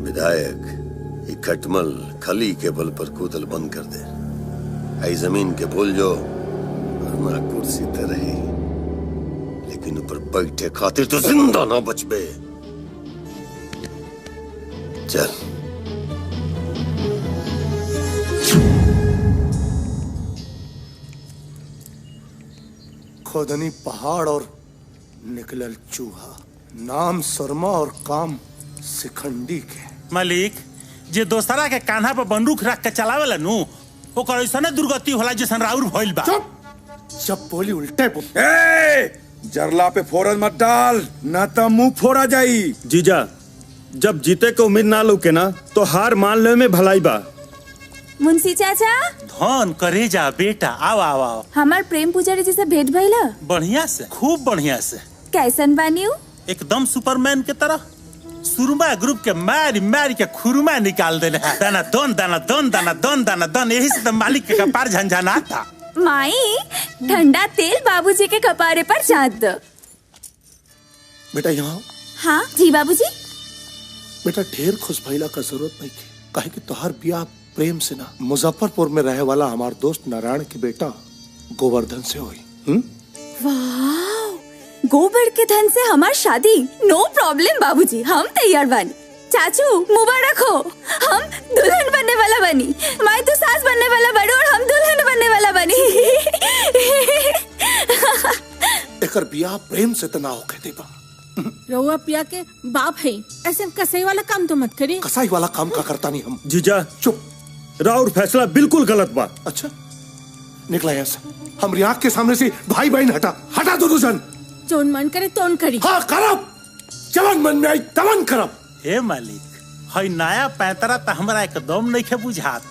विधायक ये खटमल खली के बल पर कूदल बंद कर दे। आई जमीन के भूल जो वरना कुर्सी ते रही, लेकिन ऊपर बैठे खातिर तो जिंदा ना बचबे। चल खोदनी पहाड़ और निकलल चूहा, नाम शर्मा और काम सिखंडी के। मालिक जे दोसरा के कान्हा पर बंदूक रख के चलावेला नु ओकर ऐसने दुर्गति होला जैसन राउर भइल बा। जब बोली उल्टे जरला पे फोरन मत डाल ना तो मुंह फोड़ा जाई। जीजा जब जीते के उम्मीद ना लौके ना तो हार मान ले में भलाई बा। मुंशी चाचा धन करे जा बेटा, आओ आओ आओ। हमार प्रेम पुजारी जी से भेंट भइला? बढ़िया से, खूब बढ़िया से। कैसन बानी? एकदम सुपरमैन के तरह। सुरमा ग्रुप के मारी मारी के खुरमा निकाल देने हैं। दाना दोन दाना दोन दाना दोन दाना दोन, यही से तो मालिक के कपार झंझनाता। माई ठंडा तेल बाबूजी के कपारे पर छाट दो। बेटा यहाँ हाँ जी बाबूजी। बेटा ढेर खुश भइला का जरूरत नहीं है, काहे कि तोहार ब्याह प्रेम से ना मुजफ्फरपुर में रहे वाला हमार दोस्त नारायण के बेटा गोवर्धन से हुई। वाह, गोबर के धन से हमार शादी, नो प्रॉब्लम बाबूजी, हम तैयार बानी। चाचू मुबारक हो, हम दुल्हन बनने वाला बनी। माई तो सास बनने वाला बड़ी और हम दुल्हन बनने वाला बनी। एकर ब्याह प्रेम से तो ना हो कहते बा। रउआ पिया के बाप है, ऐसे कसाई वाला काम तो मत करिए। कसाई वाला काम का करता नहीं हम। जीजा चुप, राउर फैसला बिल्कुल गलत बा। अच्छा निकला यहाँ से, हमारी आँख के सामने से भाई बहन हटा हटा दो जन। जोन मन करे तोन करी। हाँ करब, जवन मन में आई तवन करब। हे मालिक, हई नया पैतरा तो हमरा एकदम नहीं के बुझात।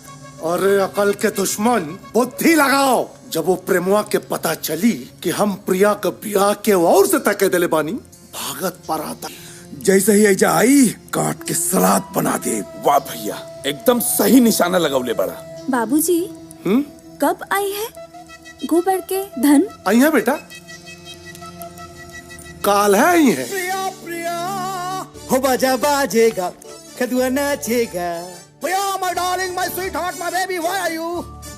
अरे अकल के दुश्मन, बुद्धि लगाओ। जब वो प्रेमुआ के पता चली कि हम प्रिया का ब्याह के और से तके दिले बानी, भागत पर आता। जैसे ही ऐजा आई काट के सलाद बना दे। वाह भैया, एकदम सही निशाना लगावले बड़ा। बाबूजी कब आई है गोबर के धन? आई है बेटा, काल है आई है। प्रिया प्रिया हो बाजा बाजेगा, कदुआ नाचेगा। Priya my darling my sweetheart my baby why are you?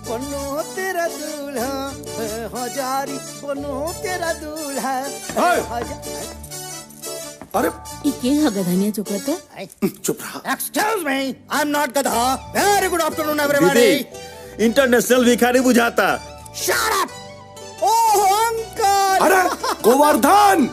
बनो तेरा दूल्हा हजारी, बनो तेरा दूल्हा। अरे इके है गधनिया चुप रहते? चुप रहा। Excuse me, I am not गधा। Very good afternoon everybody. International भिखारी बुझाता। Shut up. Oh uncle. अरे गोवर्धन।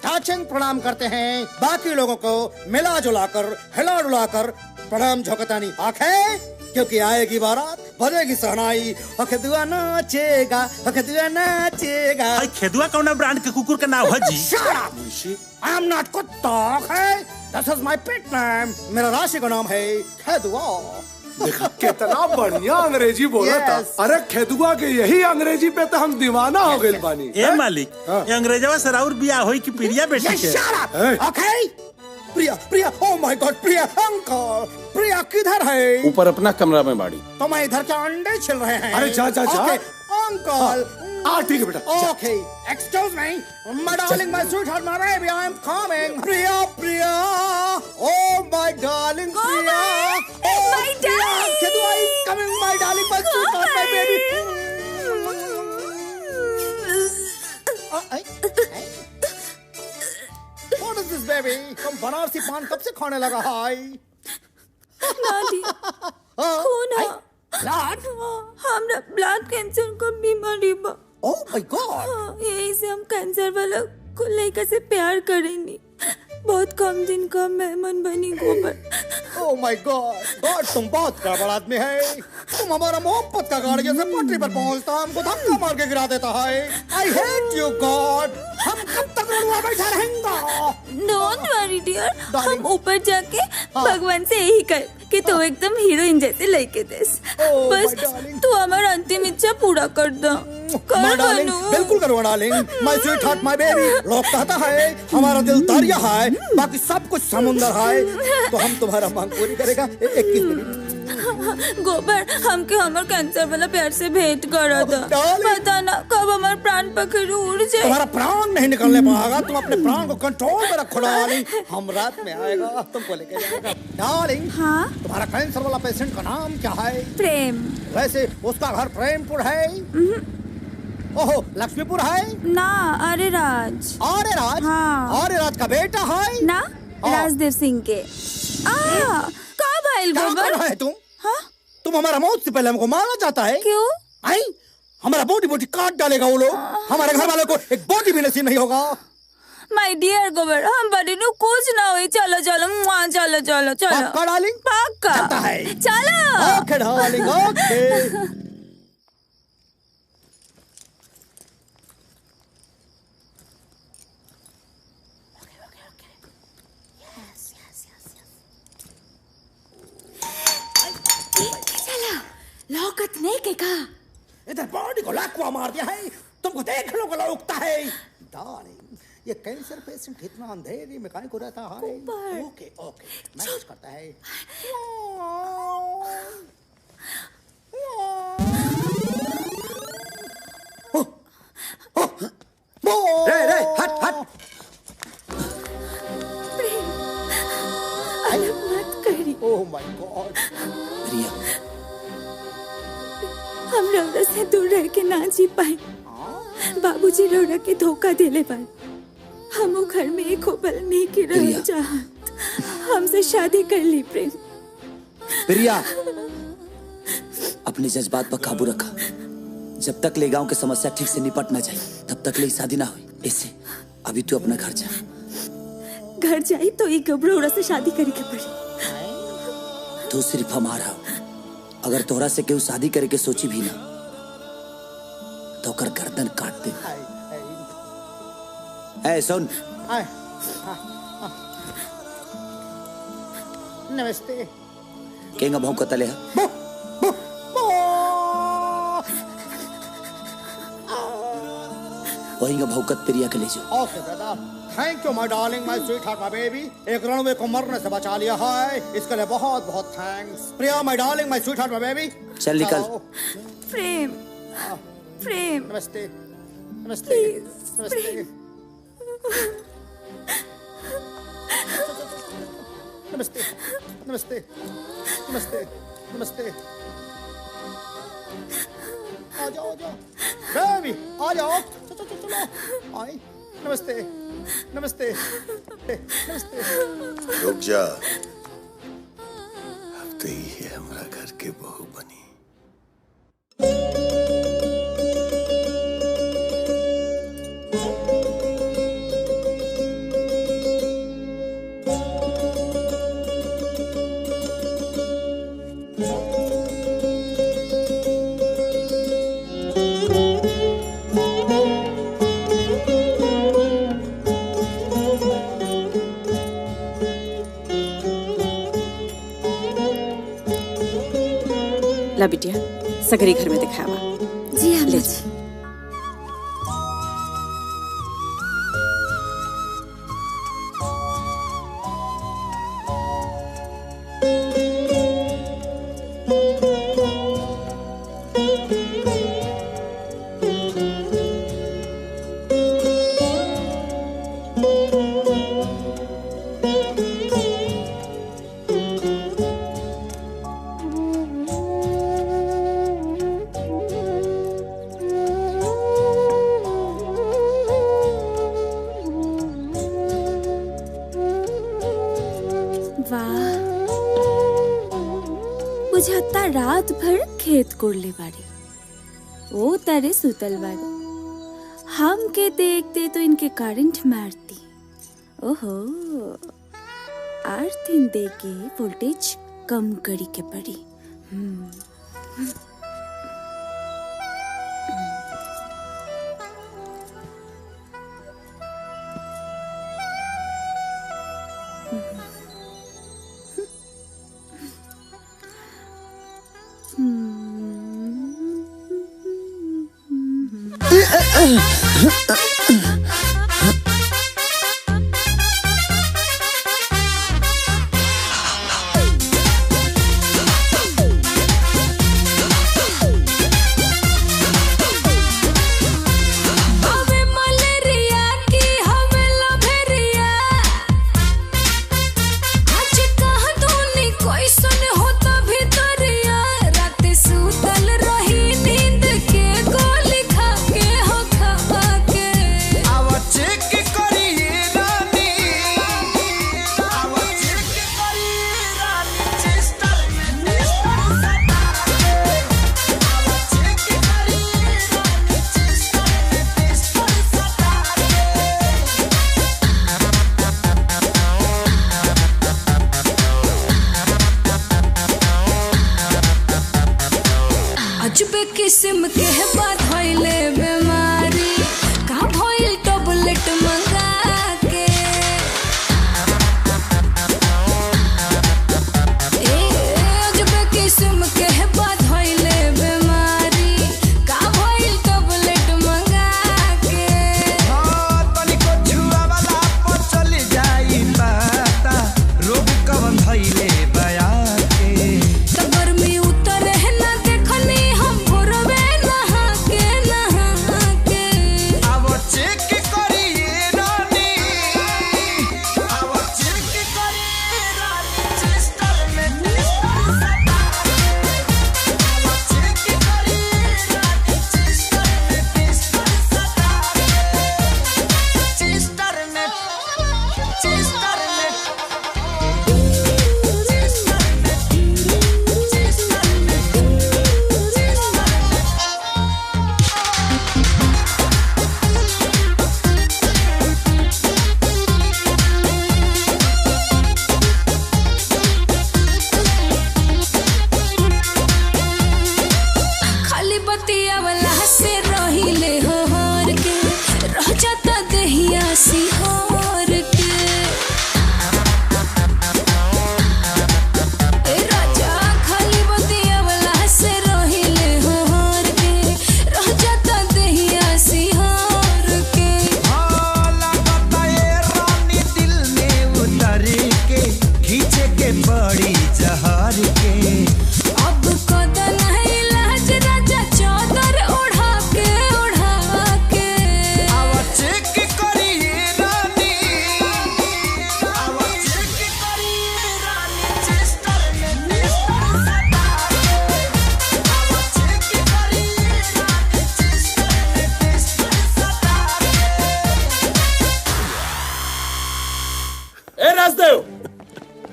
टाचिंग प्रणाम करते हैं, बाकी लोगों को मिला जुलाकर हिला डुलाकर प्रणाम झोंकतानी आंखें, क्योंकि आएगी बारात, बजेगी सहनाई, खेदुआ नाचेगा, खेदुआ नाचेगा। हई खेदुआ कौन ब्रांड के कुकुर का नाम है जी? Shut up! I am not कुत्ता, okay? That is my pet name. मेरा राशि का नाम है खेदुआ। देखा कितना बढ़िया अंग्रेजी बोला था। अरे खेदुआ के यही अंग्रेजी पे तो हम दीवाना हो गए बानी। ए मालिक, ये अंग्रेजवा से राउर बियाह होई कि प्रिया बेटी के? Shut up! Okay? Priya Priya, oh my God, Priya uncle, Priya किधर है? ऊपर अपना कमरा में बाड़ी। तो मैं इधर के अंडे छिल रहे हैं। अरे जा जा जा। अंकल। ठीक है बेटा। Okay, excuse me, my darling, my sweetheart, my baby, I am coming. Priya Priya, oh my darling, Priya, oh my darling, Kedua is coming, my darling, my sweetheart, my baby. What is this baby? तुम बनारसी पान कब से खाने लगा है? नानी, कौन है? ब्लड? हमरा ब्लड कैंसर का बीमारी बा। Oh my God! यही से हम कैंसर वाला को लड़का से प्यार करेंगे। बहुत कम दिन का मेहमान बनी गोबर। Oh my God! God, तुम बहुत गड़बड़ आदमी है। तुम हमारा मोहब्बत का गाड़ी जैसे पटरी पर पहुंचता हमको धक्का मार के गिरा देता है। I hate you, God! हम कब तक रुआ बैठा रहेंगे? Don't worry dear, हम ऊपर जाके भगवान से यही कर कि तू एकदम हीरोइन जैसे लड़के देस। बस तू हमारा अंतिम इच्छा पूरा कर दो। My darling, बिल्कुल करो darling, my sweetheart, my baby। लोग कहता है हमारा दिल दरिया है, बाकी सब कुछ समुंदर है, तो हम तुम्हारा मांग पूरी करेगा 21 मिनट। गोबर हमके हमार कैंसर वाला प्यार से भेंट करा था। पता ना कब हमार प्राण पखेरु उड़ जाए। तुम्हारा प्राण नहीं निकलने पाएगा, तुम अपने प्राण को कंट्रोल में रखो डार्लिंग। हम रात में आएगा, तुमको लेके जाएगा। डार्लिंग, हाँ? तुम्हारा कैंसर वाला पेशेंट का नाम क्या है? प्रेम। वैसे उसका घर प्रेमपुर है? ओहो, लक्ष्मीपुर है? ना, आर्यराज। आर्यराज? हाँ। आर्यराज का बेटा है? ना, राजदेव सिंह के। कब आयल गोबर? है तुम? हाँ? तुम हमारा मौत से पहले हमको मारना चाहता है? क्यों? आई? हमारा बोटी बोटी काट डालेगा वो लोग। हमारे घर वालों को एक बोटी भी नसीब नहीं होगा। माय डियर गोबर, हम बड़ी नु कुछ ना हुई। चलो चलो, चलो चलो चलो। पक्का डार्लिंग? पक्का। चलो। ओके डार्लिंग, ओके। लौकत नहीं के का? इधर बॉडी को लाखवा मार दिया है, तुमको देख लो गला उगता है। डार्लिंग, ये कैंसर पेशेंट इतना अंधेरे में काहे को रहता है? ओके ओके मैनेज करता है। रे रे हट हट। अलग मत करी। Oh my God. रिया हम रौरा से दूर रह के ना जी पाए। बाबूजी रौरा के धोखा देले पाए। हम घर में एक पल नहीं की रह चाहत। हमसे शादी कर ली प्रेम। प्रिया अपने जज्बात पर काबू रखा। जब तक ले गांव की समस्या ठीक से निपट ना जाए तब तक ले शादी ना हुई। इससे अभी तू अपना घर जा। घर जाई तो एक रौरा से शादी करे के पड़ी। तू सिर्फ हमारा हो। अगर तोहरा से केहू शादी करे के सोची भी ना तो कर गर्दन काट दे। ए सुन। नमस्ते। केंगा भाव कतले है? वही भौकत प्रिया के ले जाओ। Okay brother, thank you my darling, my sweetheart, my baby. एक रणवे को मरने से बचा लिया है, इसके लिए बहुत बहुत thanks. Priya my darling, my sweetheart, my baby. चल निकल। प्रेम प्रेम। नमस्ते नमस्ते नमस्ते नमस्ते नमस्ते नमस्ते नमस्ते। आ जाओ बेबी, आ जाओ। चलो आई। नमस्ते नमस्ते नमस्ते। रुक जा, अब तो ये हमारा घर के बहू बनी। ला बिटिया, सगरी घर में दिखावा। जी हाँ ले जी। बुझाता रात भर खेत कोड़ले बाड़ी। ओ तारे सुतल बाड़ी। हम के देखते तो इनके करंट मारती। ओहो, 8 दिन दे के वोल्टेज कम करी के पड़ी। किस्म के बात होइले बीमारी का भइल टैबलेट मंगा के। अजब किस्म के बात होइले बीमारी का भइल टैबलेट मंगा के। तनिको छुआ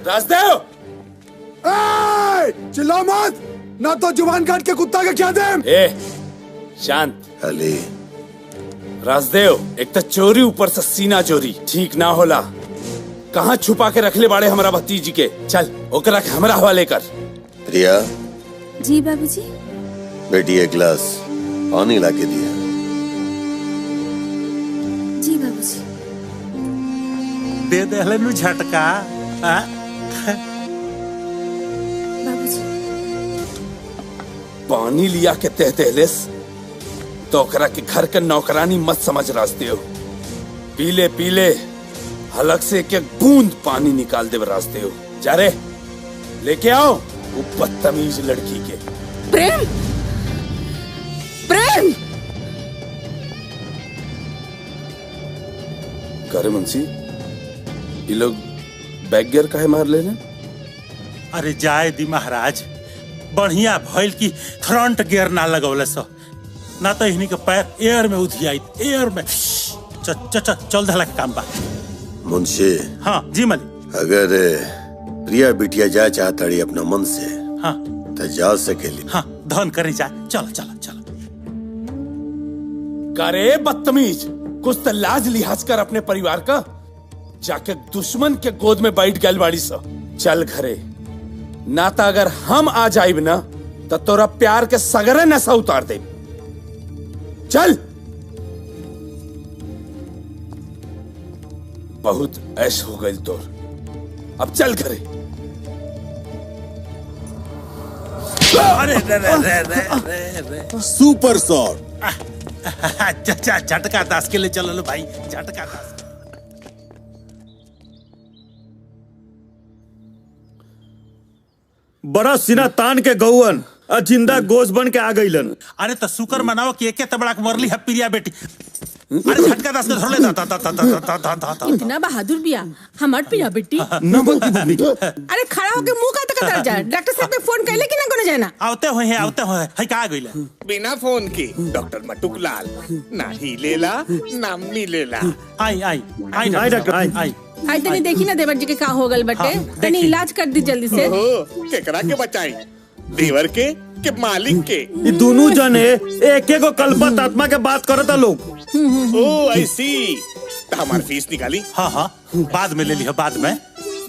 राजदेव! चिल्लाओ मत, ना तो जुबान काट के कुत्ता के क्या दे। ए, शांत। अली राजदेव, एक तो चोरी ऊपर से सीना चोरी ठीक ना होला। कहाँ छुपा के रख ले बाड़े हमारा भतीजी के? चल ओकरा के हमरा हवाले कर। प्रिया। जी बाबूजी। बेटी एक गिलास पानी लाके दिया। जी बाबूजी। दे दे हले झटका। बाबूजी। पानी लिया के तेहतेलिस तो ओकरा के घर के नौकरानी मत समझ राजदेव। पीले पीले हलक से एक बूंद पानी निकाल दे राजदेव। जा रे, लेके आओ वो बदतमीज लड़की के। प्रेम, प्रेम। करे मुंशी, ये लोग बैक गियर काहे मार ले? अरे जाए दी महाराज, बढ़िया भइल की फ्रंट गियर ना लगौले सो, ना तो इन्हीं के पैर एयर में उधियाई, एयर में। चल धला के काम बा। मुंशी। हाँ जी मलिक। अगर प्रिया बिटिया जा चाहताड़ी अपना मन से, हाँ तो जा सकेली। हाँ धन करे जा। चलो चलो चलो। करे बदतमीज, कुछ तो लाज लिहाज कर अपने परिवार का। जाके दुश्मन के गोद में बैठ गल बाड़ी सा। चल घरे, ना तो अगर हम आ जाइब ना तो तोरा प्यार के सगरे नशा उतार दे। चल। बहुत ऐश हो गई तोर, अब चल घरे। अरे रे रे रे रे रे। Super shot. झटका दास के लिए चलो भाई, झटका दास। बड़ा सीना तान के गौवन जिंदा गोश बन के आ गईलन। अरे तो शुक्र मनाओ कि एक तबड़ा मरली है प्रिया बेटी। अरे झटका दास के धर ले। इतना बहादुर बिया हमार प्रिया बेटी। अरे खड़ा होके मुंह का तक जा। डॉक्टर साहब ने फोन कैले कि ना कोनो जाना? आवते होए है का गइले। बिना फोन के डॉक्टर मटुक लाल ना ही लेला ना मिलेला। आई डॉक्टर आई। आई तनी देखी ना देवर जी के का हो गल बटे। तनी इलाज कर दी जल्दी से। केकरा के बचाई, देवर के मालिक के? ये दोनों जने एक एक कल्पत आत्मा के बात करता लोग। ओ ऐसी तो हमारी फीस निकाली। हाँ हाँ बाद में ले लिया, बाद में।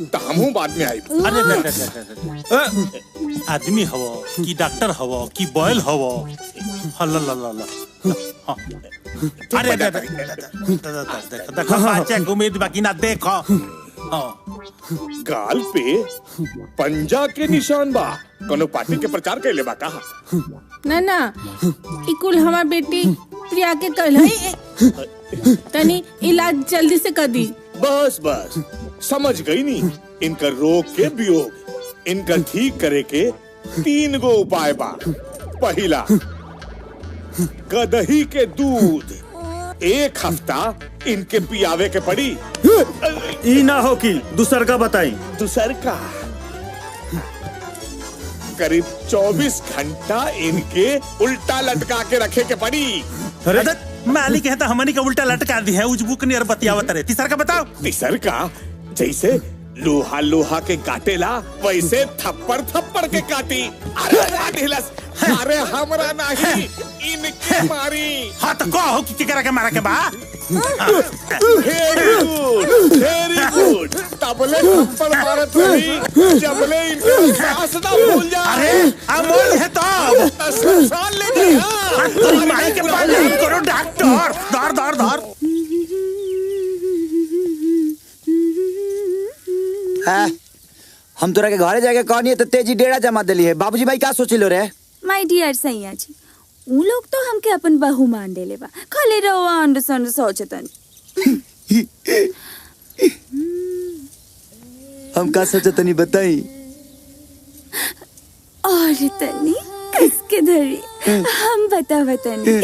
तो हम बाद में आई। अरे आदमी हवो कि डॉक्टर हवो कि बॉयल हवो? अरे देखो बच्चे उम्मीद बाकी ना देखो। गाल पे पंजा के निशान बा। कोनो पार्टी के प्रचार कैले बा कहा? ना इकुल हमार बेटी प्रिया के कहल तनी इलाज जल्दी से कर दी। बस समझ गई नी। इनका रोग के वियोग, इनका ठीक करे के 3 गो उपाय बा। पहला, गदही के दूध 1 हफ्ता इनके पियावे के पड़ी। ई ना हो कि दूसर का बताई। दूसर का करीब 24 घंटा इनके उल्टा लटका के रखे के पड़ी। अरे मालिक है तो हमनी का उल्टा लटका दी है। उजबुक नियर बतियावत रहे। तीसर का बताओ। तीसर का जैसे लोहा लोहा के काटेला वैसे थप्पड़ थप्पड़ के काटी। अरे हमरा नहीं इनके मारी। हाँ तो कहो कि केकरा के मारा के बा। Very good. तबले थप्पड़ मारत रही जबले इनके सांस ना भूल जा। अरे अमोल है तो सांस ले जा। तेरी माई के पास नहीं करो डॉक्टर। धर हम तोरा के घरे जाके कहनी है तो तेजी डेरा जमा दिली है। बाबूजी भाई का सोचिलो रे? माय डियर सैया जी, उ लोग तो हमके अपन बहू मान देले बा। खाली रवा अंडरस्टैंड सोचतन। हम का सोचतनी बताई? और तनी कस के धरी हम बतावतनी।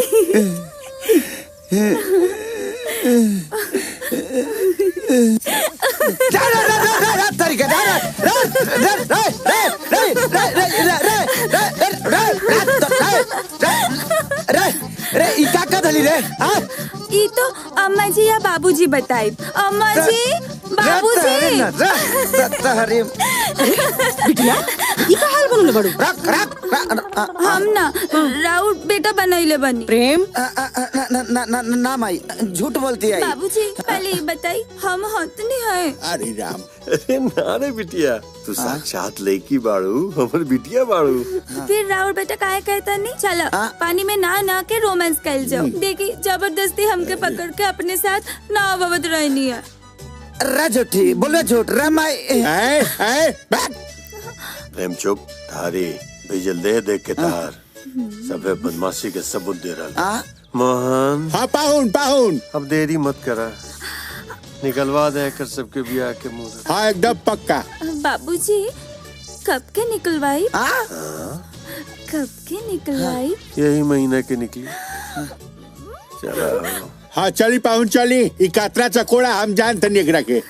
ई तो अम्मा जी या बाबूजी बताई। अम्मा जी बाबूजी। बिटिया ई का हाल बनले बड़ू? हम ना राउर बेटा बनैले बनी। प्रेम ना माई झूठ बोलती है। बाबूजी पहले ये बताई हम होतनी है। अरे राम। अरे ना रे बिटिया, तू साक्षात लड़की बाड़ू, हमर बिटिया बाड़ू। फिर राउर बेटा काहे कहता नहीं? चलो पानी में ना के रोमांस कर जाओ। देखी जबरदस्ती हमके पकड़ के अपने साथ नावत रहनी है। झूठी बोलो झूठ रमाई। प्रेम चुप, थारी भेजल दे के तार सबे बदमाशी के सबूत दे रहा। मोहन। हाँ पाहुन। अब देरी मत करा, निकलवा दे कर सबके बियाह के मुंह। हाँ एकदम पक्का। बाबूजी कब के निकलवाई? कब के निकलवाई? यही महीना के निकली। चलो। हाँ चली पाहुन चली। ई कातरा चकोड़ा हम जानते नहीं एकरा के।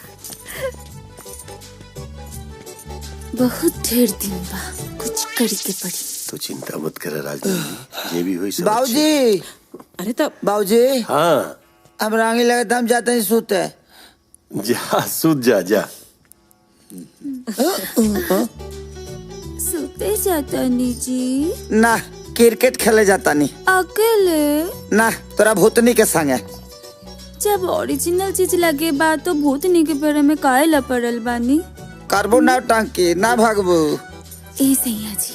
बहुत ढेर दिन बा, कुछ करी के पड़ी। तो चिंता मत कर राजू, ये भी हुई सब। बाबूजी। अरे तो बाबूजी। हाँ अब रांगी लगे तो हम जाते हैं सोते। जा सूत जा। सोते जाता नी जी? ना क्रिकेट खेले जाता नहीं। अकेले? ना तोरा भूतनी के संगे। जब ओरिजिनल चीज लगे बा तो भूतनी के पेड़ में काहे ला पड़ल बानी? करबो ना टांकी ना भागबो। ए सैया जी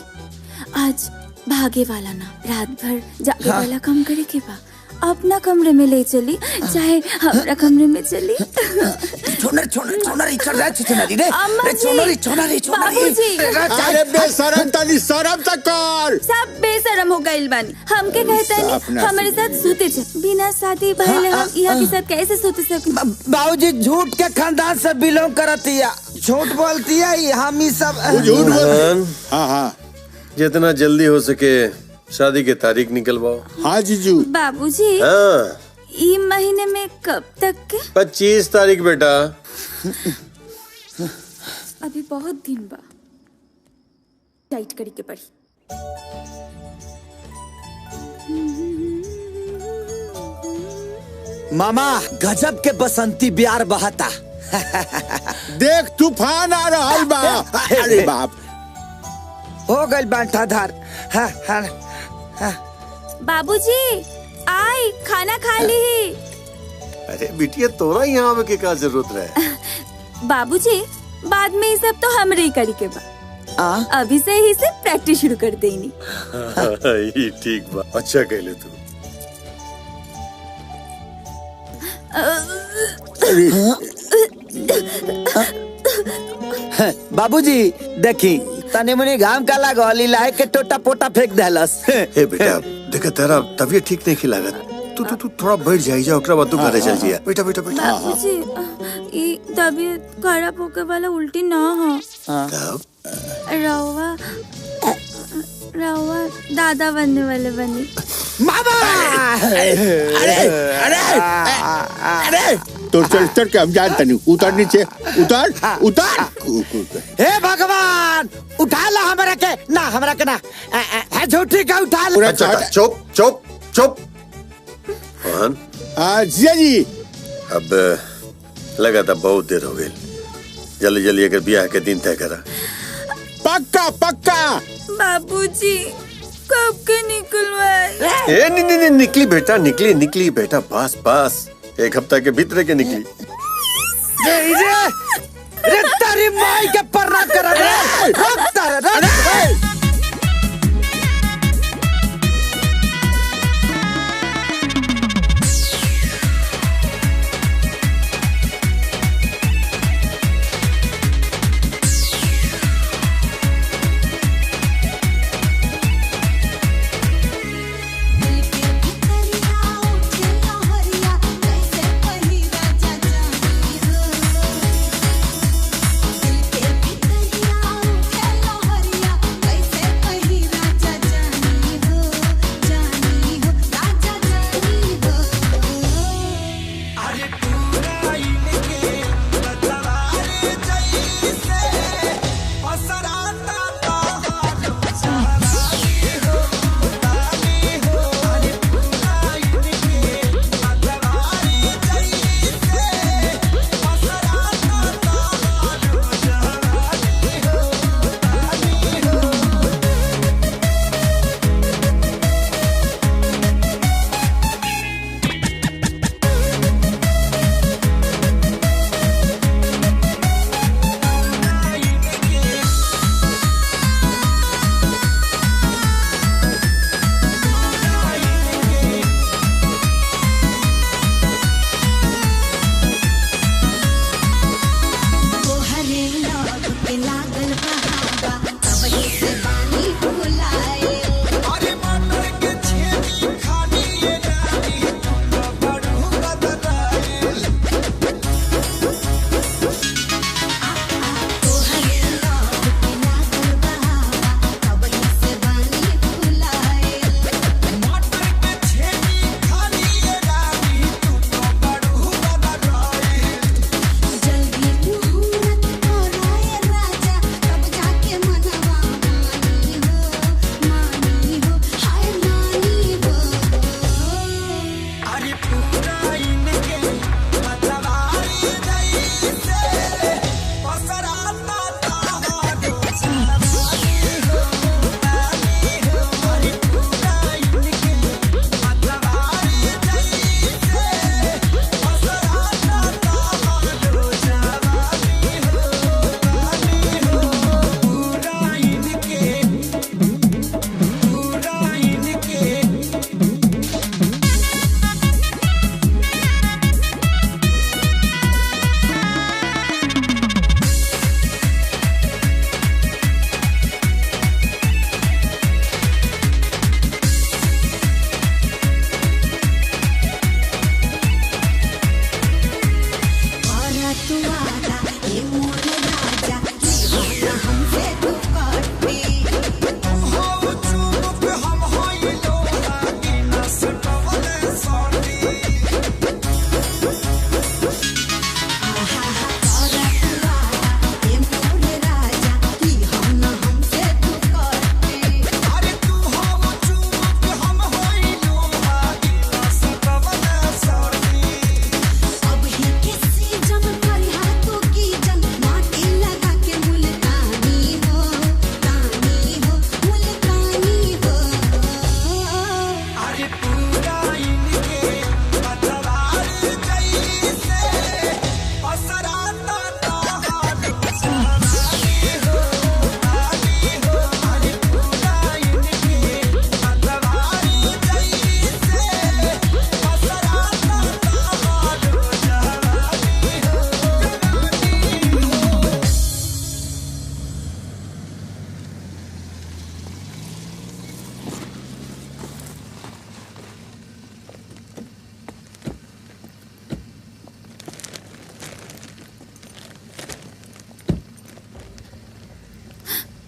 आज भागे वाला ना रात भर जागे वाला काम करे के बा। अपना कमरे में ले चली चाहे हमारा कमरे में चली। अरे बेशरम तनी शरम तक कर। सब बेशरम हो गइल बानी। हमके कहता नहीं हमारे साथ सूते थे। बिना शादी भइले हम यहाँ के साथ कैसे सूते सके? बाबूजी झूठ के खानदान से बिलोंग करती है, झूठ बोलती है। हम ही सब झूठ बोल। हाँ जितना जल्दी हो सके शादी के तारीख निकलवाओ। हाँ जीजू। बाबूजी हाँ ई महीने में कब तक के? 25 तारीख बेटा। अभी बहुत दिन बा, टाइट करी के पड़ी। मामा गजब के बसंती बिहार बहता। देख तूफान आ रहा बा। अरे बाप हो गई बांटाधार। बाबूजी आई खाना खा ली। अरे बिटिया तोरा यहाँ आवे के का जरूरत रहे? बाबूजी बाद में ये सब तो हमरे ही करी के बा। अभी से ही से प्रैक्टिस शुरू कर देनी। ये ठीक बा, अच्छा कहले तू। बाबूजी देखी तने मुनी घाम का लागल लाए के टोटा पोटा फेंक देलस। हे बेटा देखा तेरा तबीयत ठीक नहीं लागत। तू थोड़ा बैठ जा ओकरा बाद तू घरे चल जिया। बेटा बाबूजी ये तबीयत खराब होके वाला उल्टी ना हो। रवा दादा बनने वाले बनी। मामा अरे तो चल के हम जानते नहीं। उतर नीचे उतर। हे भगवान उठा ला हमरा के ना है झूठी का उठा ला। चुप मोहन। जिया जी अब लगा था बहुत देर हो गई, जल्दी अगर ब्याह के दिन तय करा। पक्का। बाबूजी कब के निकलवाए? नहीं निकली बेटा बस 1 हफ्ता के भीतर के निकली। रे तारी माई के पर्रा कर रे। कैसे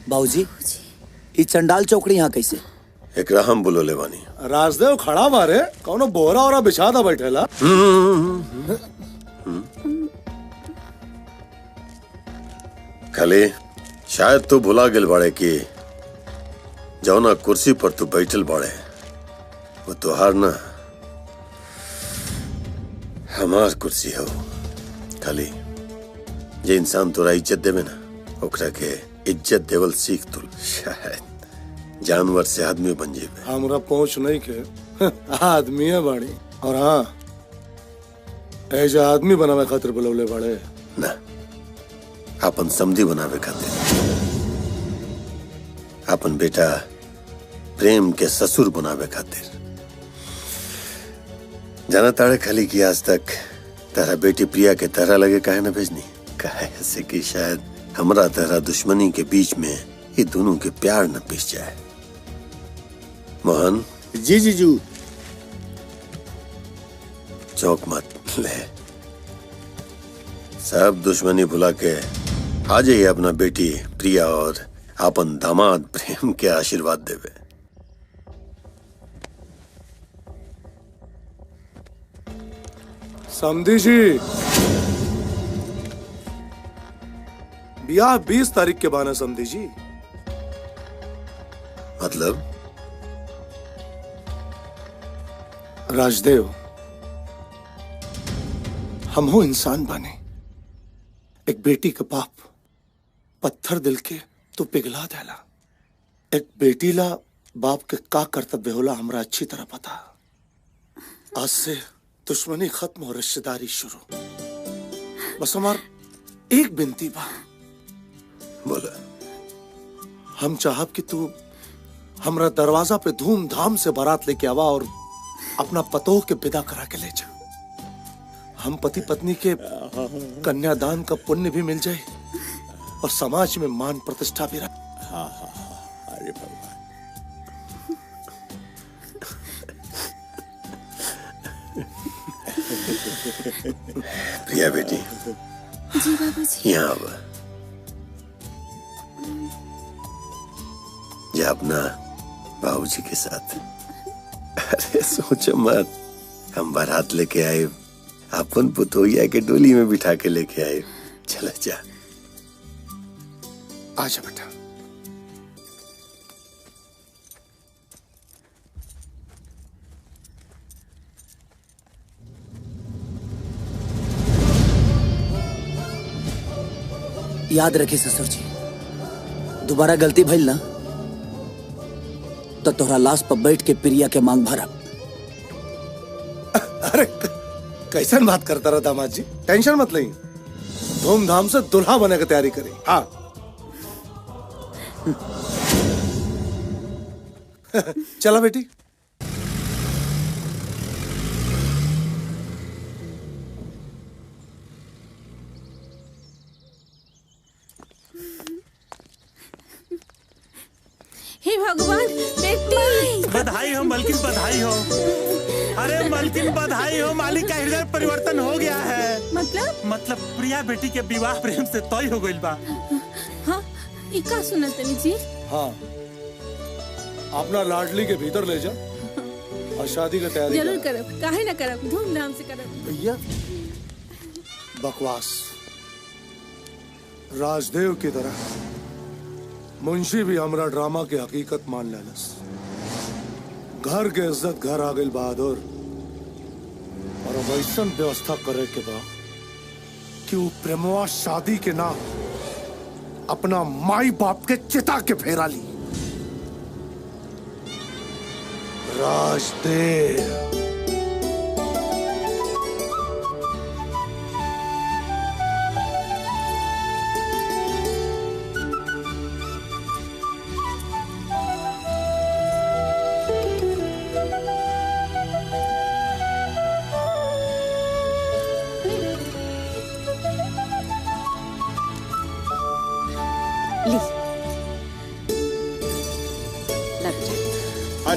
बाबूजी ई चंडाल चौकड़ी यहाँ कैसे? एकरा हम बुलोले बानी। राजदेव खड़ा बारे कौनो बोरा ओरा बिछा दा बैठेला। खाली शायद तू भुला गेल बाड़े कि जौना कुर्सी पर तू बैठल बाड़े वो तुहार ना हमार कुर्सी हो। खाली जे इंसान तोरा इज्जत देवे ना ओकरा के इज्जत देवल सीख तू, शायद जानवर से आदमी बन जेबे। हमरा पहुंच नहीं के आदमी है बाड़ी। और हाँ ऐसा आदमी बनावे खातिर बुलवले बाड़े ना, अपन समधी बनावे खातिर। अपन बेटा प्रेम के ससुर बनावे खातिर। जाना ताड़े खाली कि आज तक तारा बेटी प्रिया के तरह लगे काहे ना भेजनी? काहे ऐसे कि शायद हमरा तरह दुश्मनी के बीच में ये दोनों के प्यार न पिस जाए। मोहन जी जीजू। चौक मत ले, सब दुश्मनी भुला के आ जाइए अपना बेटी प्रिया और अपन दामाद प्रेम के आशीर्वाद देवे। समधी जी ब्याह 20 तारीख के बाना समधी जी। मतलब? राजदेव हम हो इंसान बने, एक बेटी के बाप पत्थर दिल के तो पिघला देला। एक बेटी ला बाप के का कर्तव्य होला हमरा अच्छी तरह पता। आज से दुश्मनी खत्म और रिश्तेदारी शुरू। बस हमार एक बिनती बा। बोला। हम चाहब कि तू हमरा दरवाजा पे धूमधाम से बारात लेके आवा और अपना पतोह के विदा करा के ले जा। हम पति पत्नी के कन्यादान का पुण्य भी मिल जाए और समाज में मान प्रतिष्ठा भी रहे। हाँ हाँ हाँ, अरे भगवान। प्रिया बेटी। जी बाबूजी। यहाँ आवा। जा अपना बाबूजी के साथ। अरे सोचो मत, हम बारात लेके आए, अपन पुतोहिया के डोली में बिठा के लेके आए। चला जा। आजा बेटा। याद रखिए ससुर जी, दोबारा गलती भइल ना तो तोहरा लाश पर बैठ के प्रिया के मांग भरब। अरे कैसन बात करता रहा दामाद जी, टेंशन मत लें, धूमधाम से दुल्हा बनने की तैयारी करें। हाँ चला बेटी। हे भगवान, बेटी बधाई हो मलकिन, बधाई हो। अरे मलकिन बधाई हो, मालिक का हृदय परिवर्तन हो गया है। मतलब प्रिया बेटी के विवाह प्रेम से तय हो गइल बा। हाँ, ई का सुनत तनी जी? हाँ, अपना लाडली के भीतर ले जा और शादी की तैयारी जरूर करब, काहे ना करब, धूमधाम से करब। भैया बकवास। राजदेव की तरह मुंशी भी हमरा ड्रामा की हकीकत मान लेलस। घर के इज्जत घर आ गई बहादुर, और अब ऐसा व्यवस्था करे के बा कि वो प्रेमवा शादी के ना अपना माई बाप के चिता के फेरा ली। राजदेव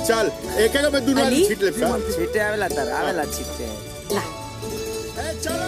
चल एक एक में दुनिया छीट ले। छीटे आवेला तर आवेला छीटे ला। ए चलो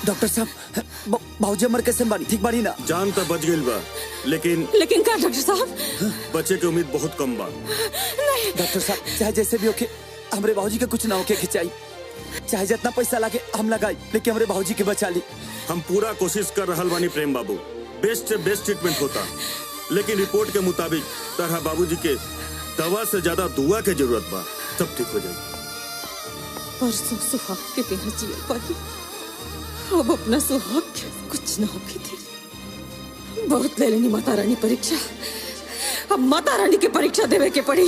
डॉक्टर साहब बाबूजी हमर कैसे बानी? ठीक बानी ना? जान तो बच गई बा, लेकिन क्या डॉक्टर साहब? बचे के उम्मीद बहुत कम बा। नहीं डॉक्टर साहब, चाहे जैसे भी होके हमरे बाबूजी के कुछ ना होके खिंचाई, चाहे जितना पैसा लागे हम लगाई, लेकिन हमरे बाबूजी के बचा ली। हम पूरा कोशिश कर रहल बानी प्रेम बाबू, बेस्ट से बेस्ट ट्रीटमेंट होता, लेकिन रिपोर्ट के मुताबिक तरह बाबूजी के दवा से ज्यादा दुआ के जरूरत बा, सब ठीक हो जाएगी। परसों सुहाग के बिना जिया पाई, अब अपना सुहाग कुछ न होके दे। बहुत ले लेनी माता रानी परीक्षा, अब माता रानी की परीक्षा देवे के पड़ी।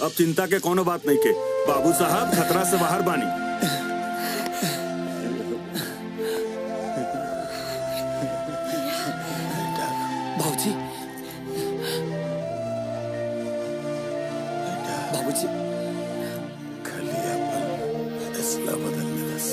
अब चिंता के कोनो बात नहीं के, बाबू साहब खतरा से बाहर बानी। बाबूजी, बाबूजी, खलिया पर फैसला बदलने बस।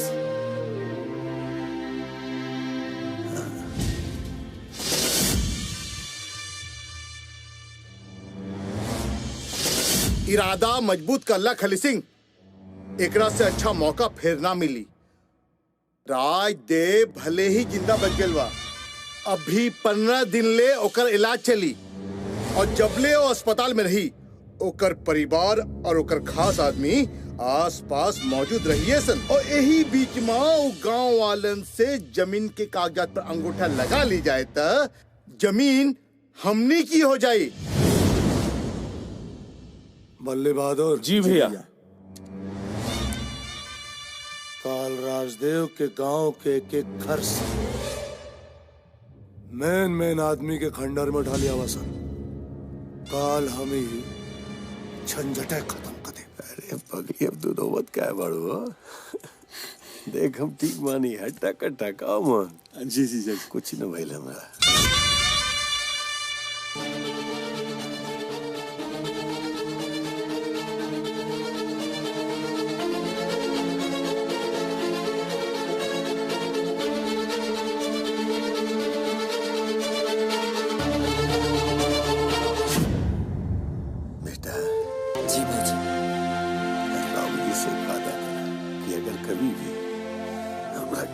इरादा मजबूत करला खली सिंह, एकरा से अच्छा मौका फिर ना मिली। राजदेव भले ही जिंदा बच गए बा, अभी 15 दिन ले ओकर इलाज चली, और जबले वो अस्पताल में रही ओकर परिवार और ओकर खास आदमी आस पास मौजूद रहिए सन और यही बीच में वो गांव वालन से जमीन के कागजात पर अंगूठा लगा ली जाए तो जमीन हमनी की हो जाए। बल्ले बहादुर। जी भैया। काल राजदेव के गांव के एक घर से मेन आदमी के खंडर में ढालिया वसन। काल हम ही झंझटे खत्म कर दे। अरे पगली अब तू नौबत क्या बड़ो देख हम ठीक मानी है टका टका मन। जी जी जी कुछ न भइल हमरा।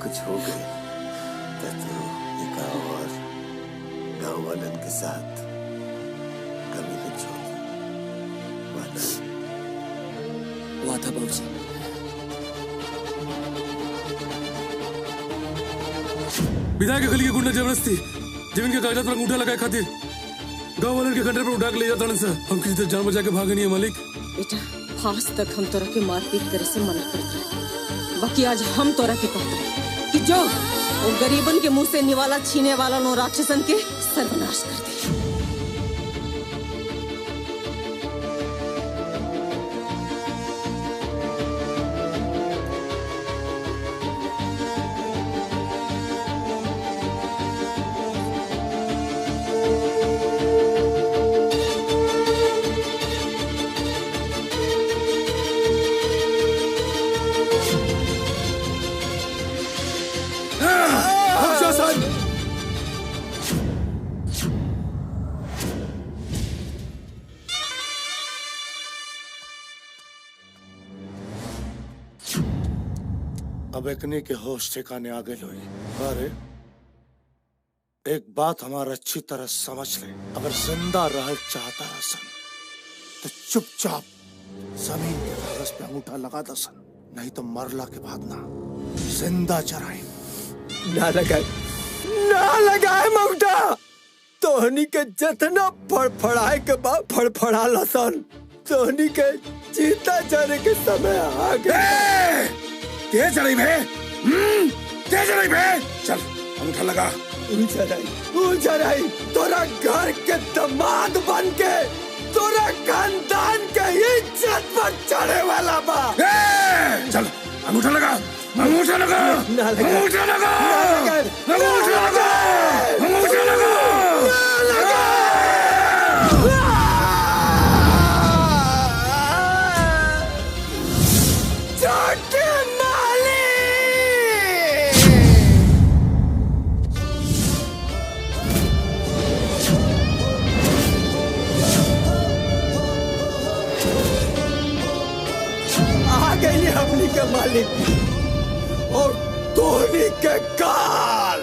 कुछ हो गए तो ये गाँव और गाँव वालन के साथ कभी न छोड़। वादा बाबूजी। विधायक के गली के गुंडा जबरदस्ती जमीन के कागजात पर अंगूठा लगाए खातिर गाँव वालन के खंडर पर उठा के ले जाता सर। हम किसी तरह जान बचा के भागे नहीं है मालिक। बेटा आज तक हम तोरा के मारपीट करे से मना करते रहे, बाकी आज हम तोरा के कहते हैं कि जो वो गरीबन के मुंह से निवाला छीने वाला नो राक्षसन के सर्वनाश कर दे। अब एकने के होश ठिकाने आ गए लोग। अरे एक बात हमारा अच्छी तरह समझ ले, अगर जिंदा रह चाहता रसन तो चुपचाप जमीन के कागज पे अंगूठा लगा दसन, नहीं तो मरला के बाद ना जिंदा चराए। ना लगाए मौटा तोहनी के जितना फड़फड़ाए के बाद फड़फड़ा लसन, तोहनी के जीता जाने के समय आ गए। क्या चढ़ी भे? क्या चढ़ी भे? चल अंगूठा लगा। ऊंचा रही तोरा घर के दामाद बन के तोरा खानदान के इज्जत पर चढ़े वाला बा। चल अंगूठा लगा, अंगूठा लगा, अंगूठा लगा, अंगूठा लगा, अंगूठा लगा। अपनी के मालिक और धोनी के काल।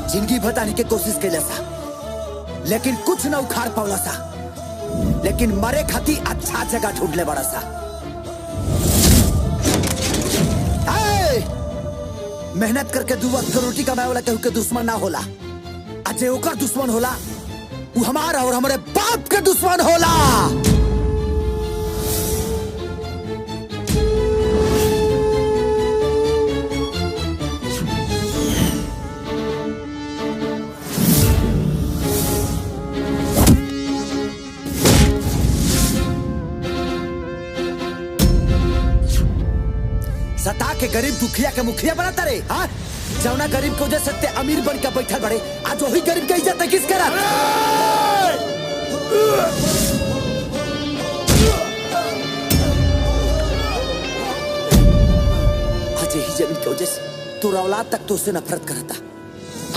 जिंदगी बताने की कोशिश कैला सा, लेकिन कुछ न उखाड़ पावला सा, लेकिन मरे खाती अच्छा जगह ढूंढ ले बड़ा सा। मेहनत करके 2 वक्त रोटी कमाए वाला केहू के दुश्मन ना होला, अजय ओकर दुश्मन होला वो हमारा और हमारे बाप के दुश्मन होला। के गरीब दुखिया के मुखिया बनाता रे? हाँ, जौना गरीब को वजह से अमीर बन के बैठल बड़े, आज वही गरीब के इज्जत किस करा? आज यही जमीन की वजह से तोरा औलाद तक तो उससे नफरत करता।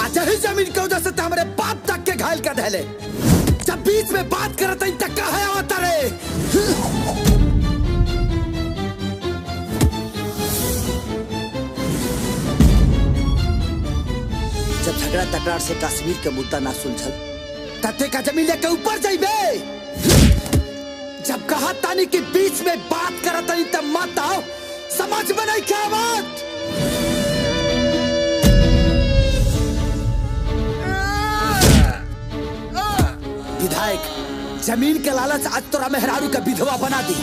आज यही जमीन की वजह से तो हमारे बाप तक के घायल कर ढले। जब बीच में बात करता इन तक कहा होता रे? जब झगड़ा तकरार से कश्मीर के मुद्दा ना सुलझल, तते का जमीन लेके ऊपर जाइबे। जब कहा तानी कि बीच में बात करता इन तब मत आओ, समझ में नहीं क्या बात? विधायक, जमीन के लालच आज तोरा मेहरारू का विधवा बना दी।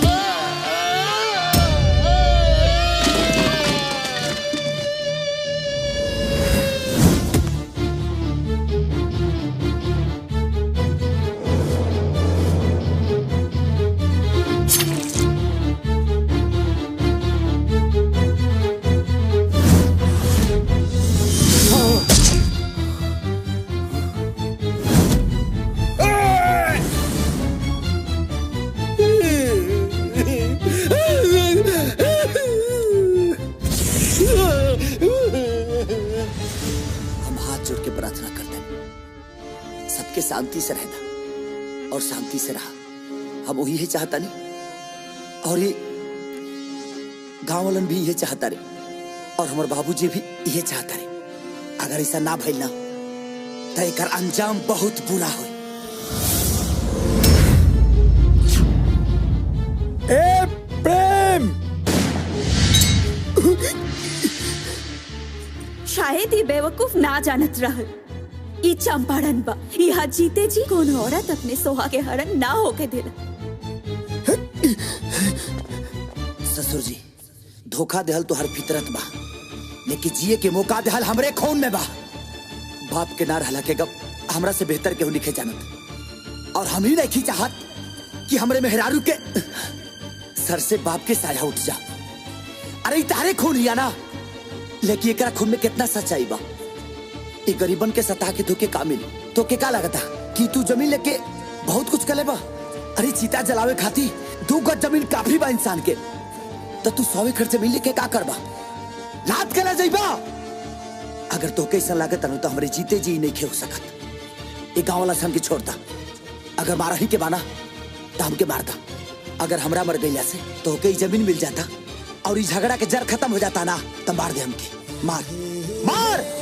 शांति से रहना और शांति से रहा। हम वही चाहता नहीं और ये गांव वालन भी ये चाहता रे और हमारे बाबूजी भी ये चाहता रे। अगर ऐसा ना भइल ना तो एकर अंजाम बहुत बुरा हो। ए प्रेम, शायद ये बेवकूफ ना जानत रहल ई चंपारण बा। यहाँ जीते जी कौन औरत अपने सोहा के हरण ना होके देला। ससुर जी, धोखा देहल तो हर फितरत बा, लेकिन जिए के मौका देहल हमरे खून में बा। बाप के ना रहला के गप हमरा से बेहतर केहू लिखे जानत और हम ही नहीं चाहत कि हमरे मेहरारू के सर से बाप के साया उठ जा। अरे तारे खून हिया ना, लेकिन एकरा खून में कितना सच्चाई बा। ये गरीबन के सता के धोखे का मिली तो के का लगता कि तू जमीन लेके बहुत कुछ कर लेबा। अरे चीता जलावे खाती 2 गज जमीन काफी बा इंसान के, तो तू 100 एकड़ जमीन लेके का करबा? लात कला जाइबा। अगर तो कैसा लागत तो हमरे जीते जी नहीं खे हो सकत। ये गाँव वाला से हमके छोड़ता, अगर मारा ही के बाना तो हमके मारता। अगर हमरा मर गईला से तो के जमीन मिल जाता और इस झगड़ा के जड़ खत्म हो जाता ना, तो मार दे हमके। मार मार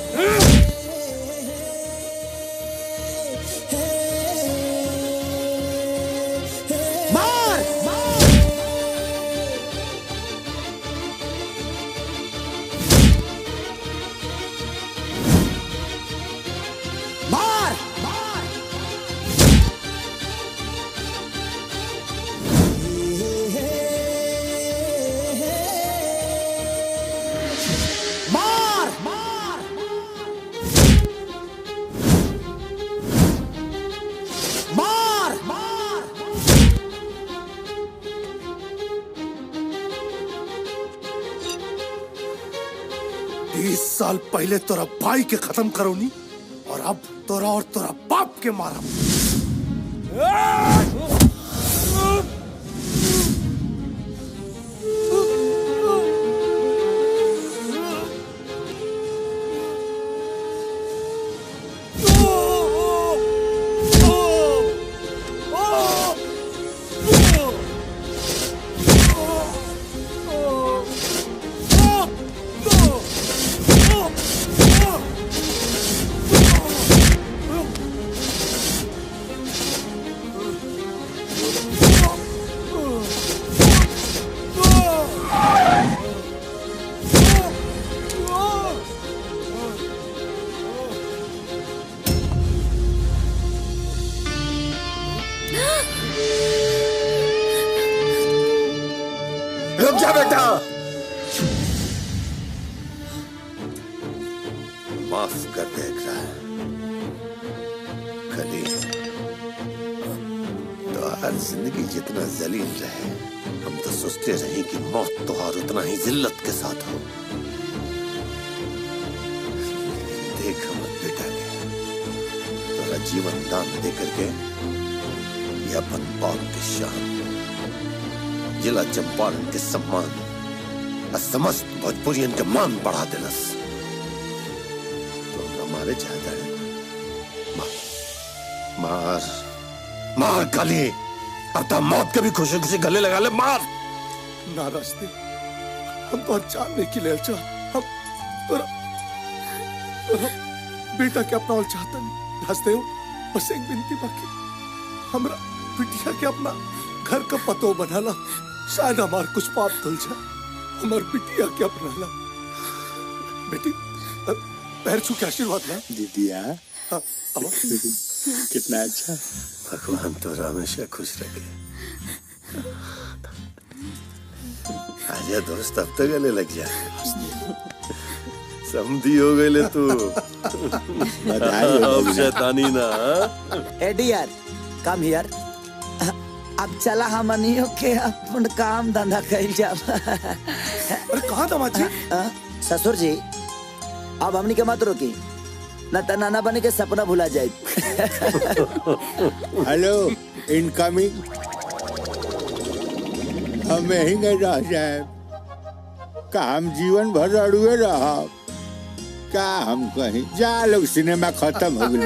साल पहले तोरा भाई के खत्म करोनी और अब तोरा और तोरा बाप के मारा। रुक जा बेटा, माफ कर दे खली। तो हर जिंदगी जितना जलील रहे, हम तो सोचते रहे कि मौत तो और उतना ही जिल्लत के साथ हो। बेटा के तोरा जीवन दान दे करके ये अपन बाप के शान, जिला चंपारण के सम्मान और समस्त भोजपुरियन के मान बढ़ा देलस। तो हमारे चाहता है मार मार काली, अब तो मौत के भी खुशी खुशी गले लगा ले, मार। ना रास्ते हम तो जानने के लिए अच्छा हम तोरा बेटा के अपना और चाहता नहीं रास्ते हो। बस एक विनती बाकी, हमरा बिटिया के अपना घर का पतो बनाला, शायद हमार कुछ पाप धुल जाए। हमार बिटिया के अपना ला बेटी, पैर छू के आशीर्वाद ला दीदिया। कितना अच्छा। भगवान तो हमेशा खुश रखे। आजा दोस्त, अब तो गले लग जा। समझी हो गए ले तू। अब शैतानी ना। Dear come here. अब चला हमनियो के अपन काम धंधा कइल जाब। अरे कहाँ दामाद जी? ससुर जी अब हमनी के मत रोकी, न त नाना बने के सपना भुला जाए। Hello incoming. हम यही नहीं रह जाए का, हम जीवन भर अड़ुए रहा का, हम कहीं जा लोग सिनेमा खत्म हो गई।